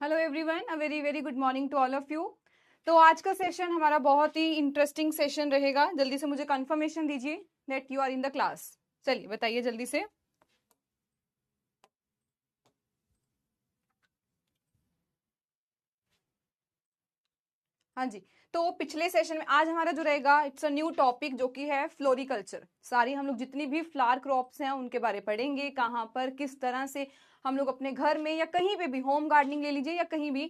Hello everyone, a very very good morning to all of you. तो आज का session हमारा बहुत ही इंटरेस्टिंग सेशन रहेगा। जल्दी से मुझे कंफर्मेशन दीजिए that you are in the class. चलिए बताइए जल्दी से। हाँ जी। तो पिछले सेशन में आज हमारा जो रहेगा इट्स अ न्यू टॉपिक जो कि है फ्लोरिकल्चर। सारी हम लोग जितनी भी फ्लावर क्रॉप्स हैं उनके बारे पढ़ेंगे, कहाँ पर किस तरह से हम लोग अपने घर में या कहीं पे भी होम गार्डनिंग ले लीजिए या कहीं भी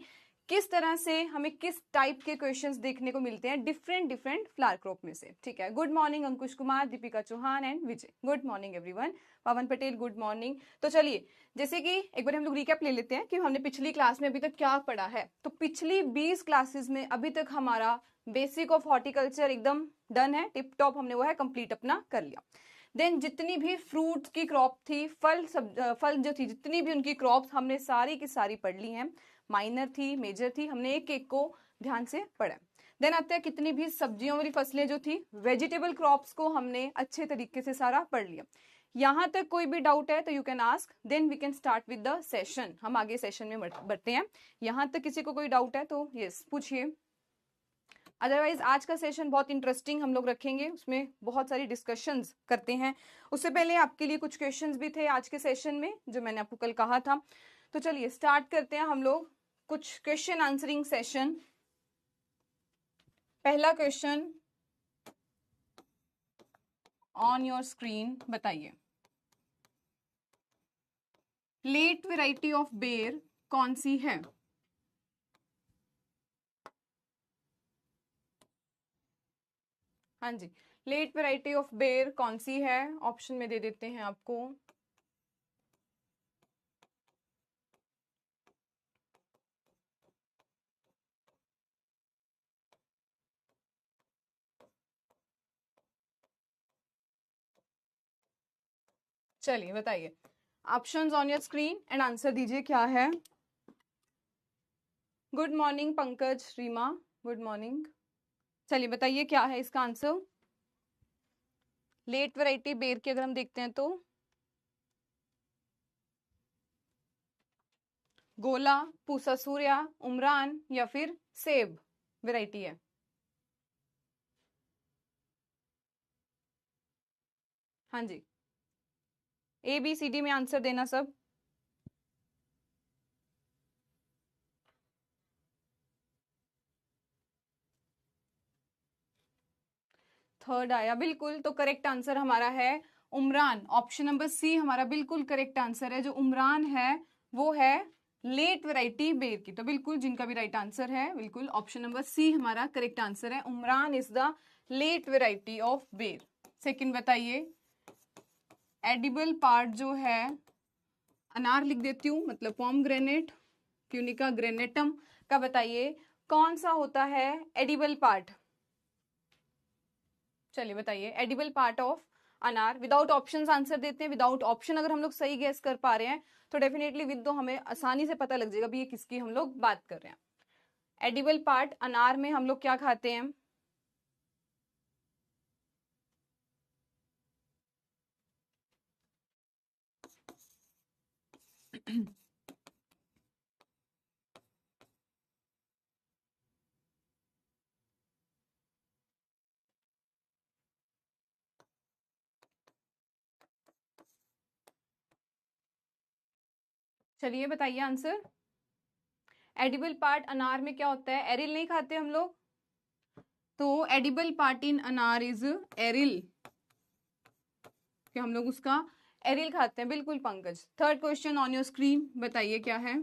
किस तरह से हमें किस टाइप के क्वेश्चंस देखने को मिलते हैं डिफरेंट डिफरेंट फ्लावर क्रॉप में से। ठीक है। Good morning Ankush Kumar, Deepika Chauhan and Vijay. Good morning everyone. Pawan Patel good morning. तो चलिए जैसे कि एक बार हम लोग रिकैप ले लेते हैं कि हमने पिछली क्लास में अभी तक क्या पढ़ा है। तो पिछली 20 क्लासेस में अभी तक हमारा बेसिक ऑफ हॉर्टिकल्चर एकदम डन है, टिप टॉप हमने वो है कंप्लीट अपना कर लिया। देन जितनी भी फ्रूट की क्रॉप थी, फल जो थी, जितनी भी उनकी क्रॉप्स हमने सारी की सारी पढ़ ली हैं। माइनर थी, मेजर थी, हमने एक एक को ध्यान से पढ़ा। देन आते हैं कितनी भी सब्जियों वाली फसलें जो थी, वेजिटेबल क्रॉप्स को हमने अच्छे तरीके से सारा पढ़ लिया। यहां तक कोई भी डाउट है तो you can ask, then we can start with the session. हम आगे सेशन में बढ़ते हैं। यहां तक किसी को कोई डाउट है तो यस पूछिए, अदरवाइज आज का सेशन बहुत इंटरेस्टिंग हम लोग रखेंगे, उसमें बहुत सारी डिस्कशंस करते हैं। उससे पहले आपके लिए कुछ क्वेश्चंस भी थे आज के सेशन में जो मैंने आपको कल कहा था। तो चलिए स्टार्ट करते हैं हम लोग कुछ क्वेश्चन आंसरिंग सेशन। पहला क्वेश्चन ऑन योर स्क्रीन, बताइए लेट वेराइटी ऑफ बेर कौन सी है? हाँ जी, लेट वेराइटी ऑफ बेर कौन सी है? ऑप्शन में दे देते हैं आपको। चलिए बताइए, options on your screen and answer दीजिए क्या है। Good morning Pankaj, Reema good morning. चलिए बताइए क्या है इसका आंसर। लेट वैरायटी बेर की अगर हम देखते हैं तो गोला, पूसा सूर्या, उमरान या फिर सेब वैरायटी है। हाँ जी, ए बी सी डी में आंसर देना सब। थर्ड आया, बिल्कुल। तो करेक्ट आंसर हमारा है उमरान। ऑप्शन नंबर सी हमारा बिल्कुल करेक्ट आंसर है। जो उमरान है वो है लेट वैरायटी बेर की। तो बिल्कुल जिनका भी राइट आंसर है, बिल्कुल ऑप्शन नंबर सी हमारा करेक्ट आंसर है। Umran is the late variety of ber. Second बताइए, एडिबल पार्ट जो है, अनार लिख देती हूँ, मतलब पोमग्रेनेट, ट्यूनिका ग्रेनेटम का बताइए कौन सा होता है एडिबल पार्ट। चलिए बताइए एडिबल पार्ट ऑफ अनार। विदाउट ऑप्शंस आंसर देते हैं। विदाउट ऑप्शन अगर हम लोग सही गेस कर पा रहे हैं तो डेफिनेटली विद दो हमें आसानी से पता लग जाएगा भी ये किसकी हम लोग बात कर रहे हैं। एडिबल पार्ट अनार में हम लोग क्या खाते हैं? चलिए बताइए आंसर। एडिबल पार्ट अनार में क्या होता है? एरिल नहीं खाते हम लोग, तो एडिबल पार्ट इन अनार इज एरिल, कि हम लोग उसका एरिल खाते हैं। बिल्कुल Pankaj. Third question on your screen, बताइए क्या है।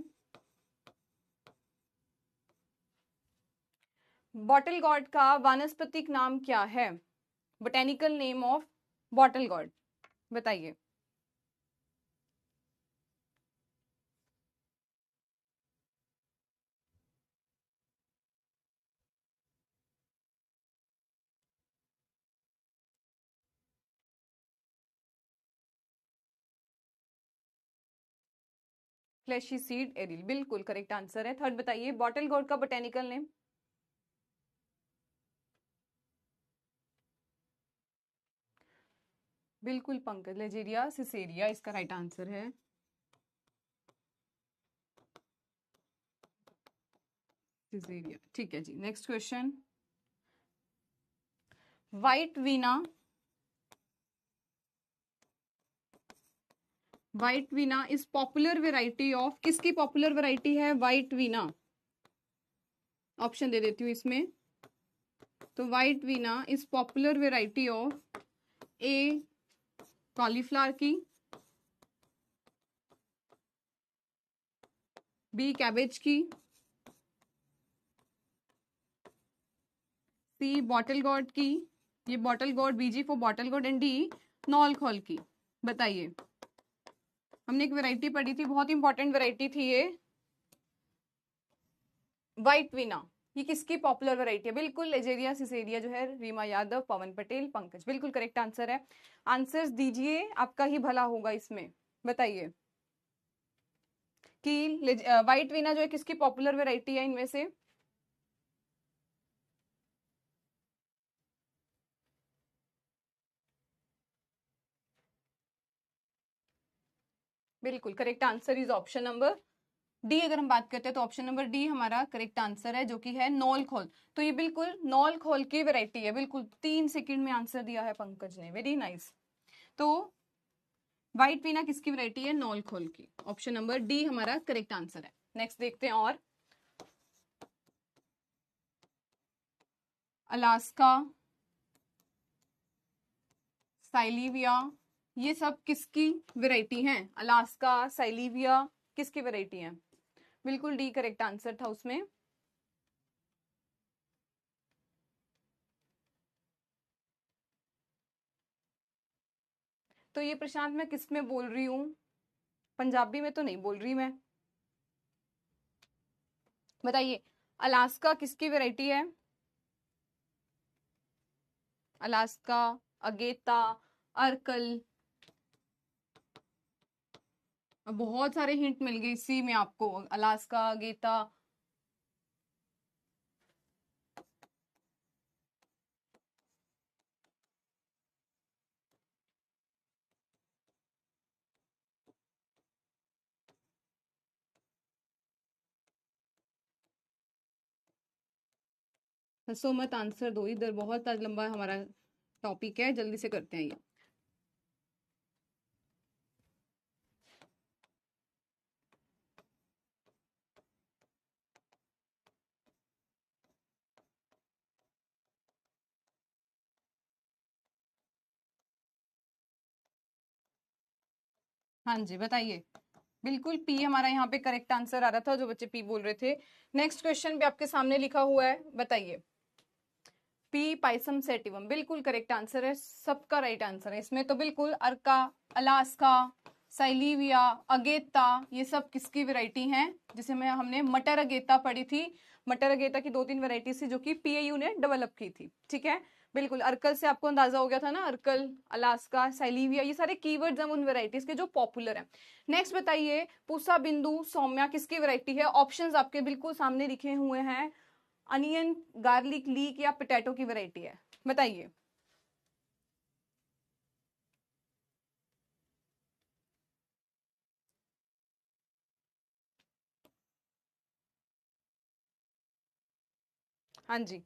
बॉटल गॉर्ड का वानस्पतिक नाम क्या है? Botanical name of bottle gourd, बताइए। फ्लैशी सीड एरिल, बिल्कुल करेक्ट आंसर है। थर्ड बताइए, बॉटल गॉर्ड का बोटेनिकल नेम। बिल्कुल पंकज, लेजेरिया सिसेरिया इसका राइट आंसर है। सिजेरिया, ठीक है जी। Next question, white Vienna, white Vienna is popular variety of, किसकी पॉपुलर वेराइटी है व्हाइट वीना? ऑप्शन दे देती हूँ इसमें। तो white Vienna is popular variety of a cauliflower की, बी कैबेज की, सी बॉटल गॉर्ड की, ये bottle gourd, B G for bottle gourd, and D knol khol की। बताइए, हमने एक वैरायटी पढ़ी थी, बहुत इंपॉर्टेंट वैरायटी थी ये व्हाइट वीना, ये किसकी पॉपुलर वैरायटी है? बिल्कुल एजेरिया सिसेरिया जो है, रीमा यादव, पवन पटेल, पंकज, बिल्कुल करेक्ट आंसर है। आंसर्स दीजिए, आपका ही भला होगा इसमें। बताइए कि व्हाइट वीना जो है किसकी पॉपुलर वैरायटी है इनमें से? बिल्कुल correct answer is option number D. अगर हम बात करते हैं तो ऑप्शन नंबर डी हमारा करेक्ट आंसर है, जो कि है नॉल खोल। तो ये बिल्कुल नॉल खोल की वैरायटी है, बिल्कुल 3 सेकंड में आंसर दिया है पंकज ने, वेरी नाइस। तो व्हाइट वीना किसकी वैरायटी है? नॉल खोल की। ऑप्शन नंबर डी हमारा करेक्ट आंसर है। नेक्स्ट देखते हैं, और अलास्का, साइलीविया, ये सब किसकी वैरायटी हैं? अलास्का, साइलीविया किसकी वैरायटी है? बिल्कुल डी करेक्ट आंसर था उसमें। तो ये प्रशांत मैं किस में बोल रही हूँ? पंजाबी में तो नहीं बोल रही मैं। बताइए अलास्का किसकी वैरायटी है? अलास्का, अगेता, अर्कल, बहुत सारे हिंट मिल गए इसी में आपको। अलास्का, अगेता, हंसो मत, आंसर दो, इधर बहुत लंबा हमारा टॉपिक है, जल्दी से करते हैं ये। हाँ जी बताइए। बिल्कुल पी हमारा यहाँ पे करेक्ट आंसर आ रहा था, जो बच्चे पी बोल रहे थे। नेक्स्ट क्वेश्चन भी आपके सामने लिखा हुआ है, बताइए। पी पाइसम सेटिवम, बिल्कुल करेक्ट आंसर है, सबका राइट आंसर है इसमें। तो बिल्कुल अर्का, अलास्का, साइलीविया, अगेता, ये सब किसकी वैरायटी हैं? जिसे मैं हमने मटर अगेता पढ़ी थी। मटर अगेता की 2-3 वैरायटी थी जो कि पीएयू ने डेवलप की थी, ठीक है। बिल्कुल अर्कल से आपको अंदाजा हो गया था ना, अर्कल, अलास्का, साइलीविया, ये सारे कीवर्ड्स हैं उन वैरायटीज के जो पॉपुलर हैं। नेक्स्ट बताइए, पूसा बिंदु, सौम्या किसकी वैरायटी है? ऑप्शंस आपके बिल्कुल सामने लिखे हुए हैं। अनियन, गार्लिक, लीक या पोटैटो की वैरायटी है? बताइए। हाँ जी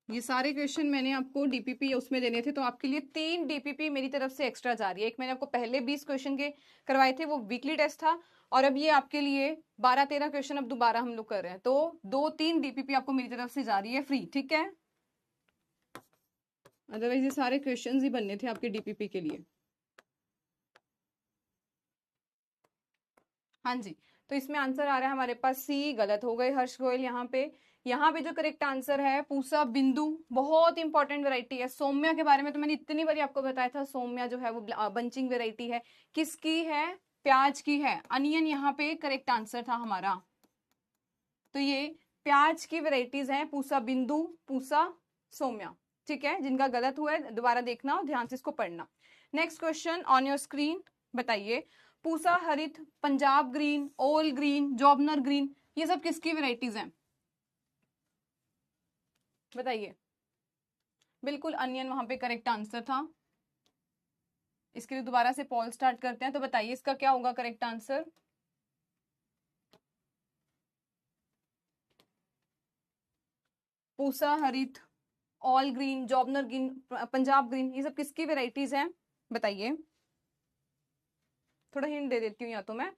ये सारे क्वेश्चन मैंने आपको डीपीपी उसमें देने थे, तो आपके लिए 3 डीपीपी मेरी तरफ से एक्स्ट्रा जा रही है। एक मैंने आपको पहले 20 क्वेश्चन के करवाए थे, वो वीकली टेस्ट था, और अब ये आपके लिए 12-13 क्वेश्चन अब दोबारा हम लोग कर रहे हैं। तो 2-3 डीपीपी आपको मेरी तरफ से जा रही है फ्री, ठीक है। अदरवाइज ये सारे क्वेश्चन ही बनने थे आपके डीपीपी के लिए। हाँ जी, तो इसमें आंसर आ रहा है हमारे पास सी, गलत हो गए हर्ष गोयल यहाँ पे। यहाँ पे जो करेक्ट आंसर है पूसा बिंदु, बहुत इंपॉर्टेंट वैरायटी है। सौम्या के बारे में तो मैंने इतनी बारी आपको बताया था, सौम्या जो है वो बंचिंग वैरायटी है। किसकी है? प्याज की है। अनियन यहाँ पे करेक्ट आंसर था हमारा। तो ये प्याज की वेराइटीज हैं, पूसा बिंदु, पूसा सौम्या, ठीक है। जिनका गलत हुआ है दोबारा देखना और ध्यान से इसको पढ़ना। Next question on your screen, बताइए। पूसा हरित, पंजाब ग्रीन, ओल ग्रीन, जॉबनर ग्रीन, ये सब किसकी वेराइटीज हैं बताइए। बिल्कुल अनियन वहां पे करेक्ट आंसर था। इसके लिए दोबारा से पॉल स्टार्ट करते हैं, तो बताइए इसका क्या होगा correct answer. Pusa Harit, all green, Jobner green, Punjab green, ये सब किसकी वेराइटीज हैं बताइए। थोड़ा हिंट दे देती हूँ या तो मैं,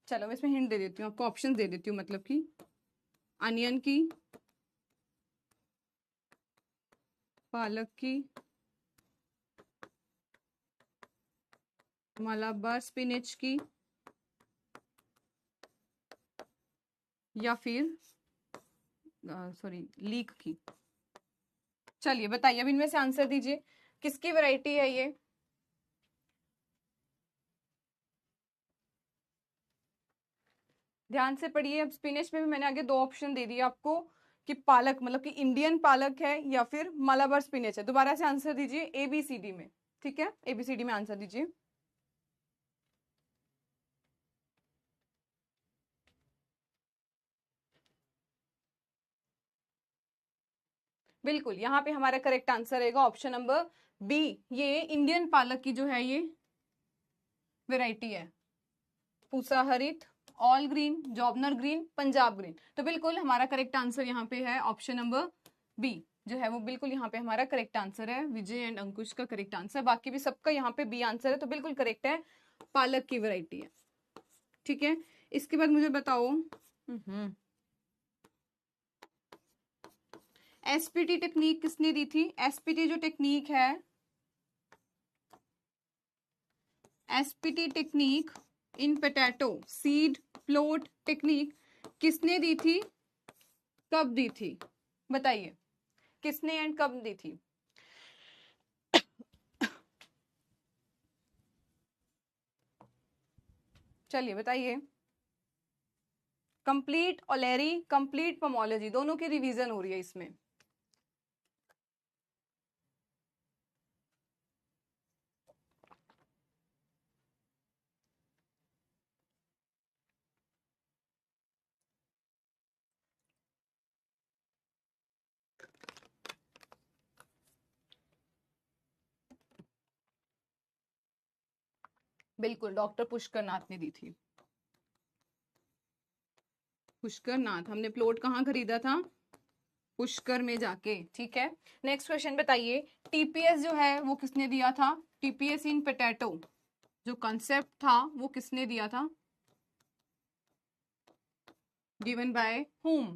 चलो मैं इसमें हिंट दे देती हूँ आपको, ऑप्शन दे देती हूँ, मतलब कि अनियन की, पालक की, मलाबार स्पिनच की, या फिर सॉरी लीक की। चलिए बताइए अब इनमें से आंसर दीजिए, किसकी वैरायटी है ये। ध्यान से पढ़िए। अब स्पिनच में भी मैंने आगे दो ऑप्शन दे दिए आपको, कि पालक मतलब कि इंडियन पालक है या फिर मलाबार स्पिनच है। दोबारा से आंसर दीजिए एबीसीडी में, ठीक है, एबीसीडी में आंसर दीजिए। बिल्कुल यहाँ पे हमारा करेक्ट आंसर रहेगा ऑप्शन नंबर बी, ये इंडियन पालक की जो है ये वेराइटी है। Pusa Harit, all green, Jobner green, Punjab green. तो बिल्कुल हमारा करेक्ट आंसर यहाँ पे है ऑप्शन नंबर बी, जो है वो बिल्कुल यहाँ पे हमारा करेक्ट आंसर है। विजय एंड अंकुश का करेक्ट आंसर, बाकी भी सबका यहाँ पे बी आंसर है, तो बिल्कुल करेक्ट है, पालक की वैरायटी है। ठीक है, इसके बाद मुझे बताओ, एसपीटी टेक्निक किसने दी थी। एसपीटी जो टेक्निक है, SPT technique in potato seed plot technique किसने दी थी, कब दी थी बताइए, किसने एंड कब दी थी। चलिए बताइए। कंप्लीट ओलेरी, कंप्लीट पोमोलॉजी, दोनों की रिवीजन हो रही है इसमें। बिल्कुल डॉक्टर पुष्कर नाथ ने दी थी। पुष्कर नाथ, हमने प्लॉट कहाँ खरीदा था, पुष्कर में जाके। ठीक है, नेक्स्ट क्वेश्चन बताइए, टीपीएस जो है वो किसने दिया था। टीपीएस इन पोटैटो जो कंसेप्ट था वो किसने दिया था, given by whom,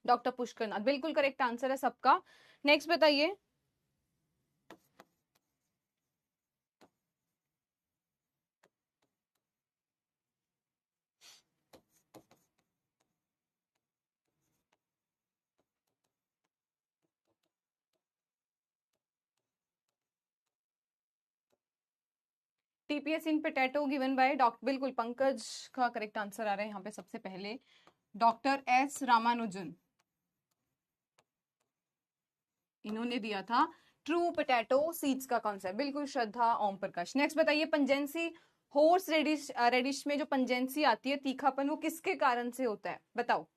doctor Pushkar Nath. बिल्कुल करेक्ट आंसर है सबका। नेक्स्ट बताइए, TPS in potato given by doctor, बिल्कुल पंकज का करेक्ट आंसर आ रहा है यहाँ पे सबसे पहले, डॉक्टर एस रामानुजन, इन्होंने दिया था ट्रू पोटैटो सीड्स का कॉन्सेप्ट। बिल्कुल श्रद्धा ओम प्रकाश। नेक्स्ट बताइए, पंजेंसी हॉर्स रेडिश, रेडिश में जो पंजेंसी आती है तीखापन, वो किसके कारण से होता है बताओ।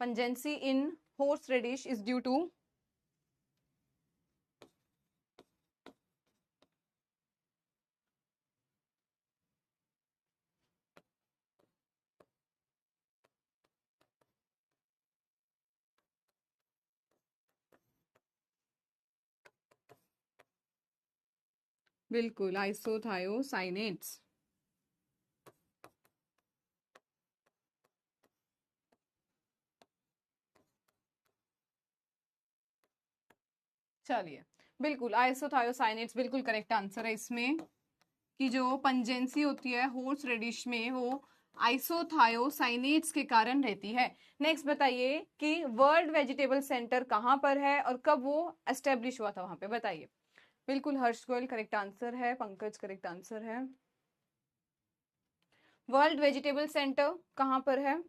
Pungency in horseradish is due to, बिल्कुल आइसोथायोसाइनेट्स। चलिए, बिल्कुल आइसोथायोसाइनेट्स बिल्कुल करेक्ट आंसर है इसमें, कि जो पंजेंसी होती है हॉर्स रेडिश में वो आइसोथायोसाइनेट्स के कारण रहती है। नेक्स्ट बताइए कि वर्ल्ड वेजिटेबल सेंटर कहाँ पर है और कब वो एस्टेब्लिश हुआ था वहां पे बताइए। बिल्कुल हर्ष गोयल करेक्ट आंसर है, पंकज करेक्ट आंसर है। वर्ल्ड वेजिटेबल सेंटर कहाँ पर है,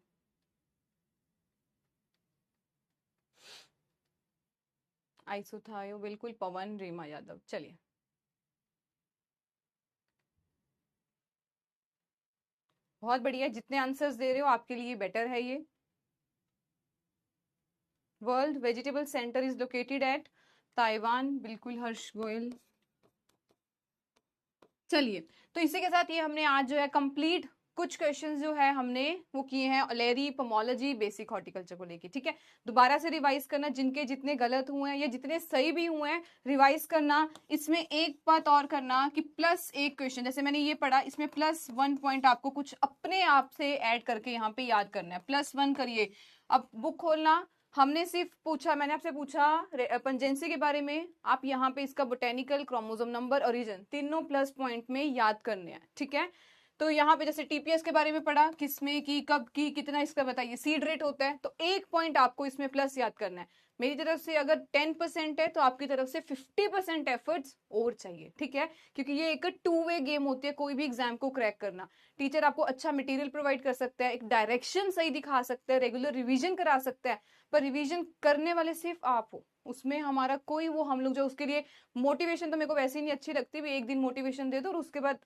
आइसोथायो, बिल्कुल पवन, रीमा यादव। चलिए बहुत बढ़िया, जितने आंसर्स दे रहे हो आपके लिए बेटर है ये। World vegetable centre is located at Taiwan, बिल्कुल हर्ष गोयल। चलिए, तो इसी के साथ ये हमने आज जो है कंप्लीट कुछ क्वेश्चंस जो है हमने वो किए हैं ओलेरी, पोमोलॉजी, बेसिक हॉर्टिकल्चर को लेके। ठीक है, दोबारा से रिवाइज करना, जिनके जितने गलत हुए हैं या जितने सही भी हुए हैं रिवाइज करना। इसमें एक बात और करना कि प्लस एक क्वेश्चन, जैसे मैंने ये पढ़ा, इसमें +1 पॉइंट आपको कुछ अपने आप से ऐड करके यहाँ पे याद करना है। +1 करिए। अब बुक खोलना, हमने सिर्फ पूछा, मैंने आपसे पूछा पंजेंसी के बारे में, आप यहाँ पे इसका बोटेनिकल, क्रोमोसोम नंबर, ओरिजिन तीनों प्लस पॉइंट में याद करने हैं। ठीक है, तो यहाँ पे जैसे टीपीएस के बारे में पढ़ा, किसमें की, कब की, कितना, इसका बताइए, सीड रेट होता है, तो 1 पॉइंट आपको इसमें प्लस याद करना है। मेरी तरफ से अगर 10% है तो आपकी तरफ से 50% एफर्ट्स और चाहिए। ठीक है, क्योंकि ये एक 2 वे गेम होती है कोई भी एग्जाम को क्रैक करना। टीचर आपको अच्छा मटेरियल प्रोवाइड कर सकता है, एक डायरेक्शन सही दिखा सकता है, रेगुलर रिवीजन करा सकता है, पर रिवीजन करने वाले सिर्फ आप हो, उसमें हमारा कोई वो, हम लोग जो उसके लिए मोटिवेशन तो मेरे को वैसे ही नहीं अच्छी लगती, भी एक दिन मोटिवेशन दे दो और उसके बाद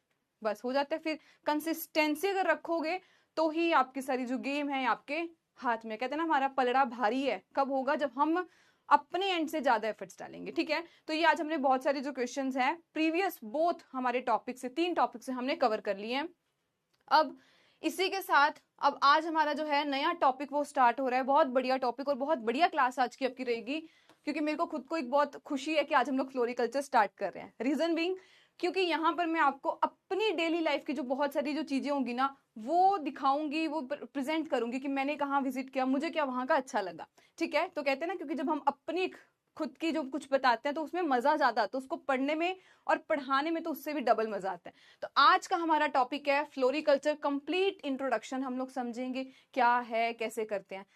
बस हो जाता है। फिर कंसिस्टेंसी अगर रखोगे तो ही आपकी सारी जो गेम है आपके हाथ में। कहते हैं ना हमारा पलड़ा भारी है, कब होगा, जब हम अपने एंड से ज्यादा एफर्ट्स डालेंगे। ठीक है, तो ये आज हमने बहुत सारे जो क्वेश्चंस हैं प्रीवियस बोथ हमारे टॉपिक से, 3 टॉपिक से हमने कवर कर लिए हैं। अब इसी के साथ अब आज हमारा जो है नया टॉपिक वो स्टार्ट हो रहा है, बहुत बढ़िया टॉपिक और बहुत बढ़िया क्लास आज की आपकी रहेगी, क्योंकि मेरे को खुद को एक बहुत खुशी है कि आज हम लोग फ्लोरिकल्चर स्टार्ट कर रहे हैं। रीजन बीइंग, क्योंकि यहाँ पर मैं आपको अपनी डेली लाइफ की जो बहुत सारी जो चीजें होंगी ना वो दिखाऊंगी, वो प्रेजेंट करूंगी कि मैंने कहाँ विजिट किया, मुझे क्या वहां का अच्छा लगा। ठीक है, तो कहते हैं ना, क्योंकि जब हम अपनी खुद की जो कुछ बताते हैं तो उसमें मजा ज्यादा आता है, उसको पढ़ने में और पढ़ाने में तो उससे भी डबल मजा आता है। तो आज का हमारा टॉपिक है फ्लोरिकल्चर, कंप्लीट इंट्रोडक्शन हम लोग समझेंगे क्या है, कैसे करते हैं।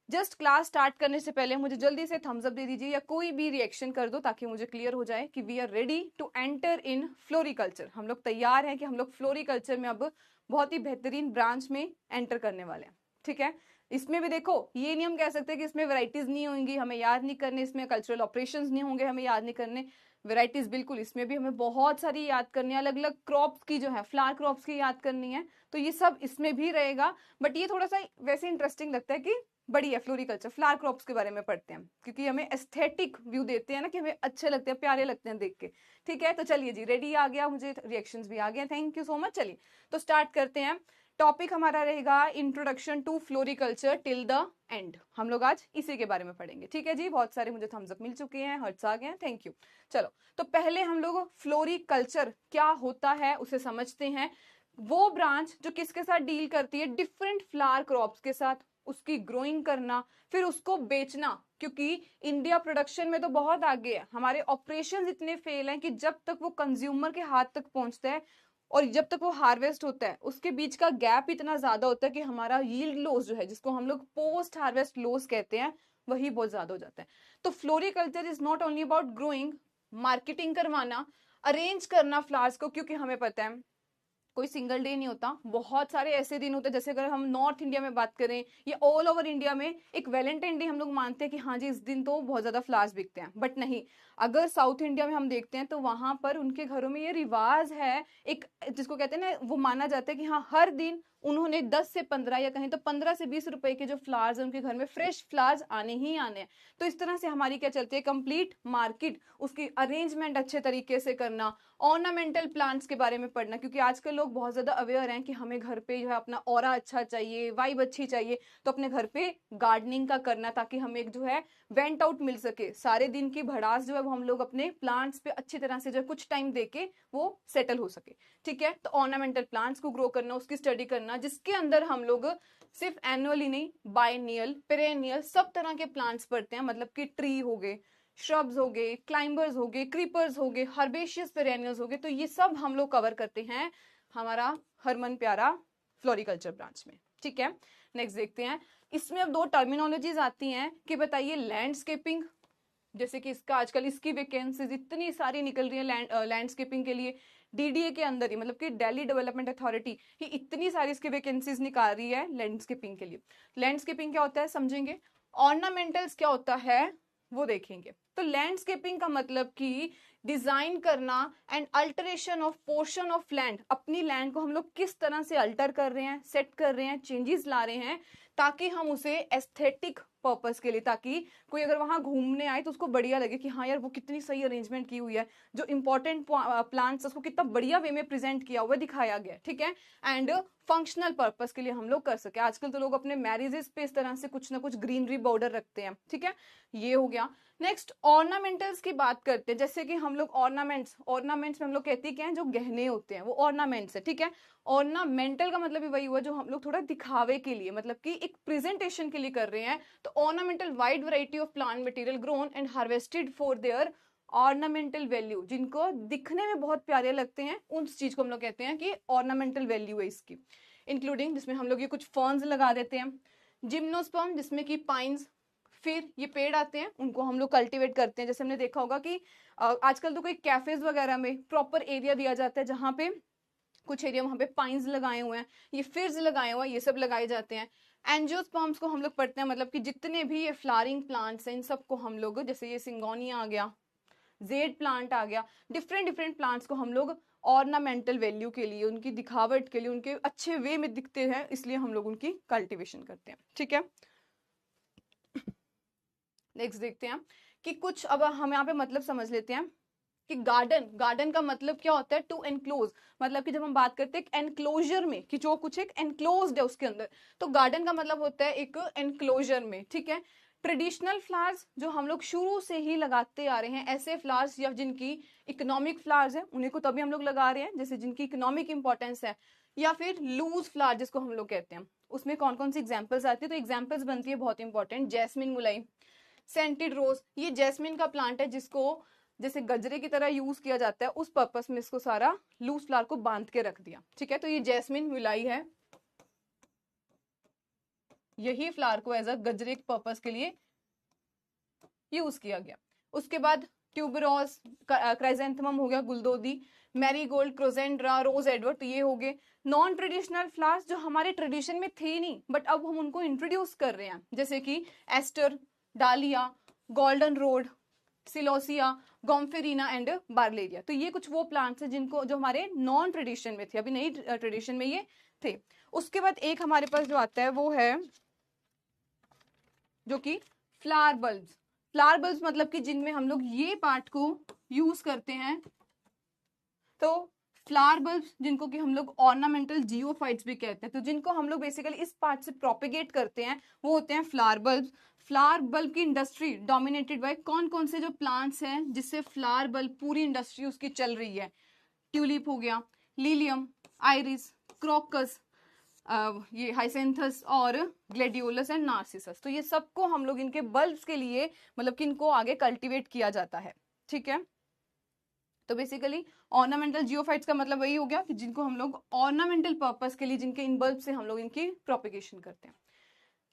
जस्ट क्लास स्टार्ट करने से पहले मुझे जल्दी से थम्स अप दे दीजिए या कोई भी रिएक्शन कर दो ताकि मुझे क्लियर हो जाए कि we are ready to enter in floriculture. हम लोग तैयार हैं कि हम लोग फ्लोरिकल्चर में अब बहुत ही बेहतरीन ब्रांच में एंटर करने वाले हैं। ठीक है, इसमें भी देखो, ये नहीं हम कह सकते कि इसमें वैरायटीज नहीं होंगी, हमें याद नहीं करने, इसमें कल्चरल ऑपरेशंस नहीं होंगे, हमें याद नहीं करने। वैरायटीज बिल्कुल, इसमें भी हमें बहुत सारी याद करनी है, अलग अलग क्रॉप्स की जो है, फ्लावर क्रॉप्स की याद करनी है, तो ये सब इसमें भी रहेगा। बट ये थोड़ा सा वैसे इंटरेस्टिंग लगता है कि बढ़िया फ्लोरिकल्चर, फ्लावर क्रॉप्स के बारे में पढ़ते हैं, क्योंकि हमें एस्थेटिक व्यू देते हैं ना, कि हमें अच्छे लगते हैं, प्यारे लगते हैं देख के। ठीक है, तो चलिए जी, रेडी आ गया, मुझे रिएक्शंस भी आ गए, थैंक यू सो मच। चलिए तो स्टार्ट करते हैं। टॉपिक हमारा रहेगा introduction to floriculture till the end, हम लोग आज इसी के बारे में पढ़ेंगे। ठीक है जी, बहुत सारे मुझे थम्स अप मिल चुके हैं, हर्ट्स आ गए हैं, थैंक यू। चलो, तो पहले हम लोग फ्लोरिकल्चर क्या होता है उसे समझते हैं। वो ब्रांच जो किसके साथ डील करती है, डिफरेंट फ्लावर क्रॉप्स के साथ, उसकी ग्रोइंग करना, फिर उसको बेचना, क्योंकि इंडिया प्रोडक्शन में तो बहुत आगे है, हमारे ऑपरेशंस इतने फेल हैं कि जब तक वो कंज्यूमर के हाथ तक पहुंचता है और जब तक वो हार्वेस्ट होता है उसके बीच का गैप इतना ज्यादा होता है कि हमारा यील्ड लॉस जो है, जिसको हम लोग पोस्ट हार्वेस्ट लॉस कहते हैं, वही बहुत ज्यादा हो जाता है। तो floriculture is not only about growing, marketing करवाना, अरेंज करना फ्लावर्स को, क्योंकि हमें पता है कोई सिंगल डे नहीं होता, बहुत सारे ऐसे दिन होते हैं। जैसे अगर हम नॉर्थ इंडिया में बात करें या ऑल ओवर इंडिया में, एक वैलेंटाइन डे हम लोग मानते हैं कि हाँ जी इस दिन तो बहुत ज्यादा फ्लावर्स बिकते हैं, बट नहीं, अगर साउथ इंडिया में हम देखते हैं तो वहां पर उनके घरों में ये रिवाज है, एक जिसको कहते हैं ना, वो माना जाता है कि हाँ हर दिन उन्होंने 10 से 15 या कहीं तो 15 से 20 रुपए के जो फ्लावर्स है उनके घर में फ्रेश फ्लावर्स आने ही आने हैं। तो इस तरह से हमारी क्या चलती है, कंप्लीट मार्केट, उसकी अरेंजमेंट अच्छे तरीके से करना, ऑर्नामेंटल प्लांट्स के बारे में पढ़ना, क्योंकि आजकल लोग बहुत ज्यादा अवेयर हैं कि हमें घर पे जो है अपना ऑरा अच्छा चाहिए, वाइब अच्छी चाहिए, तो अपने घर पे गार्डनिंग का करना, ताकि हमें एक जो है वेंट आउट मिल सके, सारे दिन की भड़ास जो है वो हम लोग अपने प्लांट्स पे अच्छी तरह से जो है कुछ टाइम देके वो सेटल हो सके। ठीक है, तो ऑर्नामेंटल प्लांट्स को ग्रो करना, उसकी स्टडी करना, जिसके अंदर हम लोग सिर्फ एनुअली नहीं, बायनियल, पेरेनियल, सब तरह के प्लांट्स पढ़ते हैं, मतलब कि ट्री हो गए, श्रब्स हो गए, क्लाइंबर्स हो गए, क्रीपर्स हो गए, हर्बेशियस पेरेनियल्स हो गए, तो ये सब हम लोग कवर करते हैं हमारा हरमन प्यारा फ्लोरिकल्चर ब्रांच में। ठीक है, नेक्स्ट देखते हैं। इसमें अब 2 टर्मिनोलॉजीज आती हैं कि बताइए लैंडस्केपिंग, जैसे कि इसका आजकल इसकी वैकेंसीज इतनी सारी निकल रही है लैंडस्केपिंग के लिए, डीडीए के अंदर ही, मतलब कि दिल्ली डेवलपमेंट अथॉरिटी ही इतनी सारी इसकी वैकेंसीज निकाल रही है लैंडस्केपिंग के लिए। लैंडस्केपिंग क्या होता है समझेंगे, ऑर्नामेंटल्स क्या होता है, वो देखेंगे। तो लैंडस्केपिंग का मतलब कि डिजाइन करना and alteration of portion of land, अपनी लैंड को हम लोग किस तरह से अल्टर कर रहे हैं, सेट कर रहे हैं, चेंजेस ला रहे हैं, ताकि हम उसे एस्थेटिक पर्पस के लिए, ताकि कोई अगर वहां घूमने आए तो उसको बढ़िया लगे कि हाँ यार वो कितनी सही अरेंजमेंट की हुई है, जो इंपॉर्टेंट प्लांट्स उसको कितना बढ़िया वे में प्रेजेंट किया हुआ है, दिखाया गया, ठीक है। एंड फंक्शनल पर्पस के लिए हम लोग कर सके। आजकल तो लोग अपने मैरिजेस पे इस तरह से कुछ ना कुछ ग्रीनरी बॉर्डर रखते हैं, ठीक है, ये हो गया। नेक्स्ट ऑर्नामेंटल्स की बात करते हैं, जैसे कि हम लोग ऑर्नामेंट्स में हम लोग कहते हैं क्या है, जो गहने होते हैं वो ऑर्नामेंट्स है, ठीक है। ऑर्नामेंटल का मतलब भी वही हुआ जो हम लोग थोड़ा दिखावे के लिए, मतलब कि एक प्रेजेंटेशन के लिए कर रहे हैं। तो ornamental wide variety of plant material grown and harvested for their ornamental value, जिनको दिखने में बहुत प्यारे लगते हैं, उस चीज को हम लोग कहते हैं कि ऑर्नामेंटल वैल्यू है इसकी। इंक्लूडिंग जिसमें हम लोग ये कुछ फर्न्स लगा देते हैं, जिम्नोस्पर्म जिसमें कि पाइन्स, फिर ये पेड़ आते हैं उनको हम लोग कल्टीवेट करते हैं। जैसे हमने देखा होगा कि आजकल तो कोई कैफेज वगैरह में प्रॉपर एरिया दिया जाता है जहाँ पे कुछ एरिया वहां पे पाइन्स लगाए हुए हैं, ये फिर्स लगाए हुए हैं, ये सब लगाए जाते हैं। एंजियोस्पर्म्स को हम लोग पढ़ते हैं, मतलब कि जितने भी ये फ्लावरिंग प्लांट्स हैं इन सबको हम लोग, जैसे ये सिंगोनिया आ गया, जेड प्लांट आ गया, डिफरेंट डिफरेंट प्लांट्स को हम लोग ऑर्नामेंटल वैल्यू के लिए, उनकी दिखावट के लिए, उनके अच्छे वे में दिखते हैं, इसलिए हम लोग उनकी कल्टीवेशन करते हैं, ठीक है। नेक्स्ट देखते हैं कि कुछ, अब हम यहाँ पे मतलब समझ लेते हैं कि गार्डन का मतलब क्या होता है, टू एनक्लोज, मतलब कि जब हम बात करते हैं एनक्लोजर में, कि जो कुछ एक एनक्लोज्ड है उसके अंदर, तो गार्डन का मतलब होता है एक एनक्लोजर में, ठीक है। ट्रेडिशनल फ्लावर्स जो हम लोग शुरू से ही लगाते आ रहे हैं, ऐसे फ्लावर्स या जिनकी इकोनॉमिक फ्लावर्स है उन्हीं को तभी हम लोग लगा रहे हैं, जैसे जिनकी इकोनॉमिक इंपॉर्टेंस है, या फिर लूज फ्लावर जिसको हम लोग कहते हैं। उसमें कौन कौन सी एग्जाम्पल्स आती है, तो एग्जाम्पल्स बनती है बहुत इंपॉर्टेंट, जैस्मिन मुलाई, सेंटेड रोज, ये जैस्मिन का प्लांट है जिसको जैसे गजरे की तरह यूज किया जाता है, उस पर्पस में इसको सारा लूज फ्लावर को बांध के रख दिया, ठीक है। तो ये जैस्मिन मुलाई है, यही फ्लावर को एज अ गजरे के पर्पस के लिए यूज किया गया। उसके बाद ट्यूबरोज, क्राइजेंथमम हो गया, गुलदोदी, मैरीगोल्ड, क्रोजेंड्रा, रोज एडवर्ड, तो ये हो गए नॉन ट्रेडिशनल फ्लावर्स जो हमारे ट्रेडिशन में थे नहीं, बट अब हम उनको इंट्रोड्यूस कर रहे हैं, जैसे कि एस्टर, डालिया, गोल्डन रोड, सिलोसिया, गोम्फेरिना एंड बार्लेरिया। तो ये कुछ वो प्लांट्स हैं जिनको, जो हमारे नॉन ट्रेडिशन में थे, अभी नई ट्रेडिशन में ये थे। उसके बाद एक हमारे पास जो आता है वो है जो कि फ्लावर बल्ब्स। फ्लावर बल्ब्स मतलब कि जिनमें हम लोग ये पार्ट को यूज करते हैं, तो फ्लावर बल्ब्स जिनको कि हम लोग ऑर्नामेंटल जियोफाइट्स भी कहते हैं, तो जिनको हम लोग बेसिकली इस पार्ट से प्रोपेगेट करते हैं वो होते हैं फ्लावर बल्ब्स। फ्लावर बल्ब की इंडस्ट्री डोमिनेटेड बाय कौन कौन से जो प्लांट्स हैं जिससे फ्लावर बल्ब पूरी इंडस्ट्री उसकी चल रही है, ट्यूलिप हो गया, लिलियम, आइरिस, क्रोकस, ये हाइसेंथस और ग्लेडियोलस एंड नार्सिसस। तो ये सबको हम लोग इनके बल्ब्स के लिए, मतलब कि इनको आगे कल्टीवेट किया जाता है, ठीक है। तो बेसिकली ऑर्नामेंटल जियोफाइट्स का मतलब वही हो गया कि जिनको हम लोग ऑर्नामेंटल पर्पस के लिए, जिनके इन बल्ब से हम लोग इनकी प्रोपिगेशन करते हैं।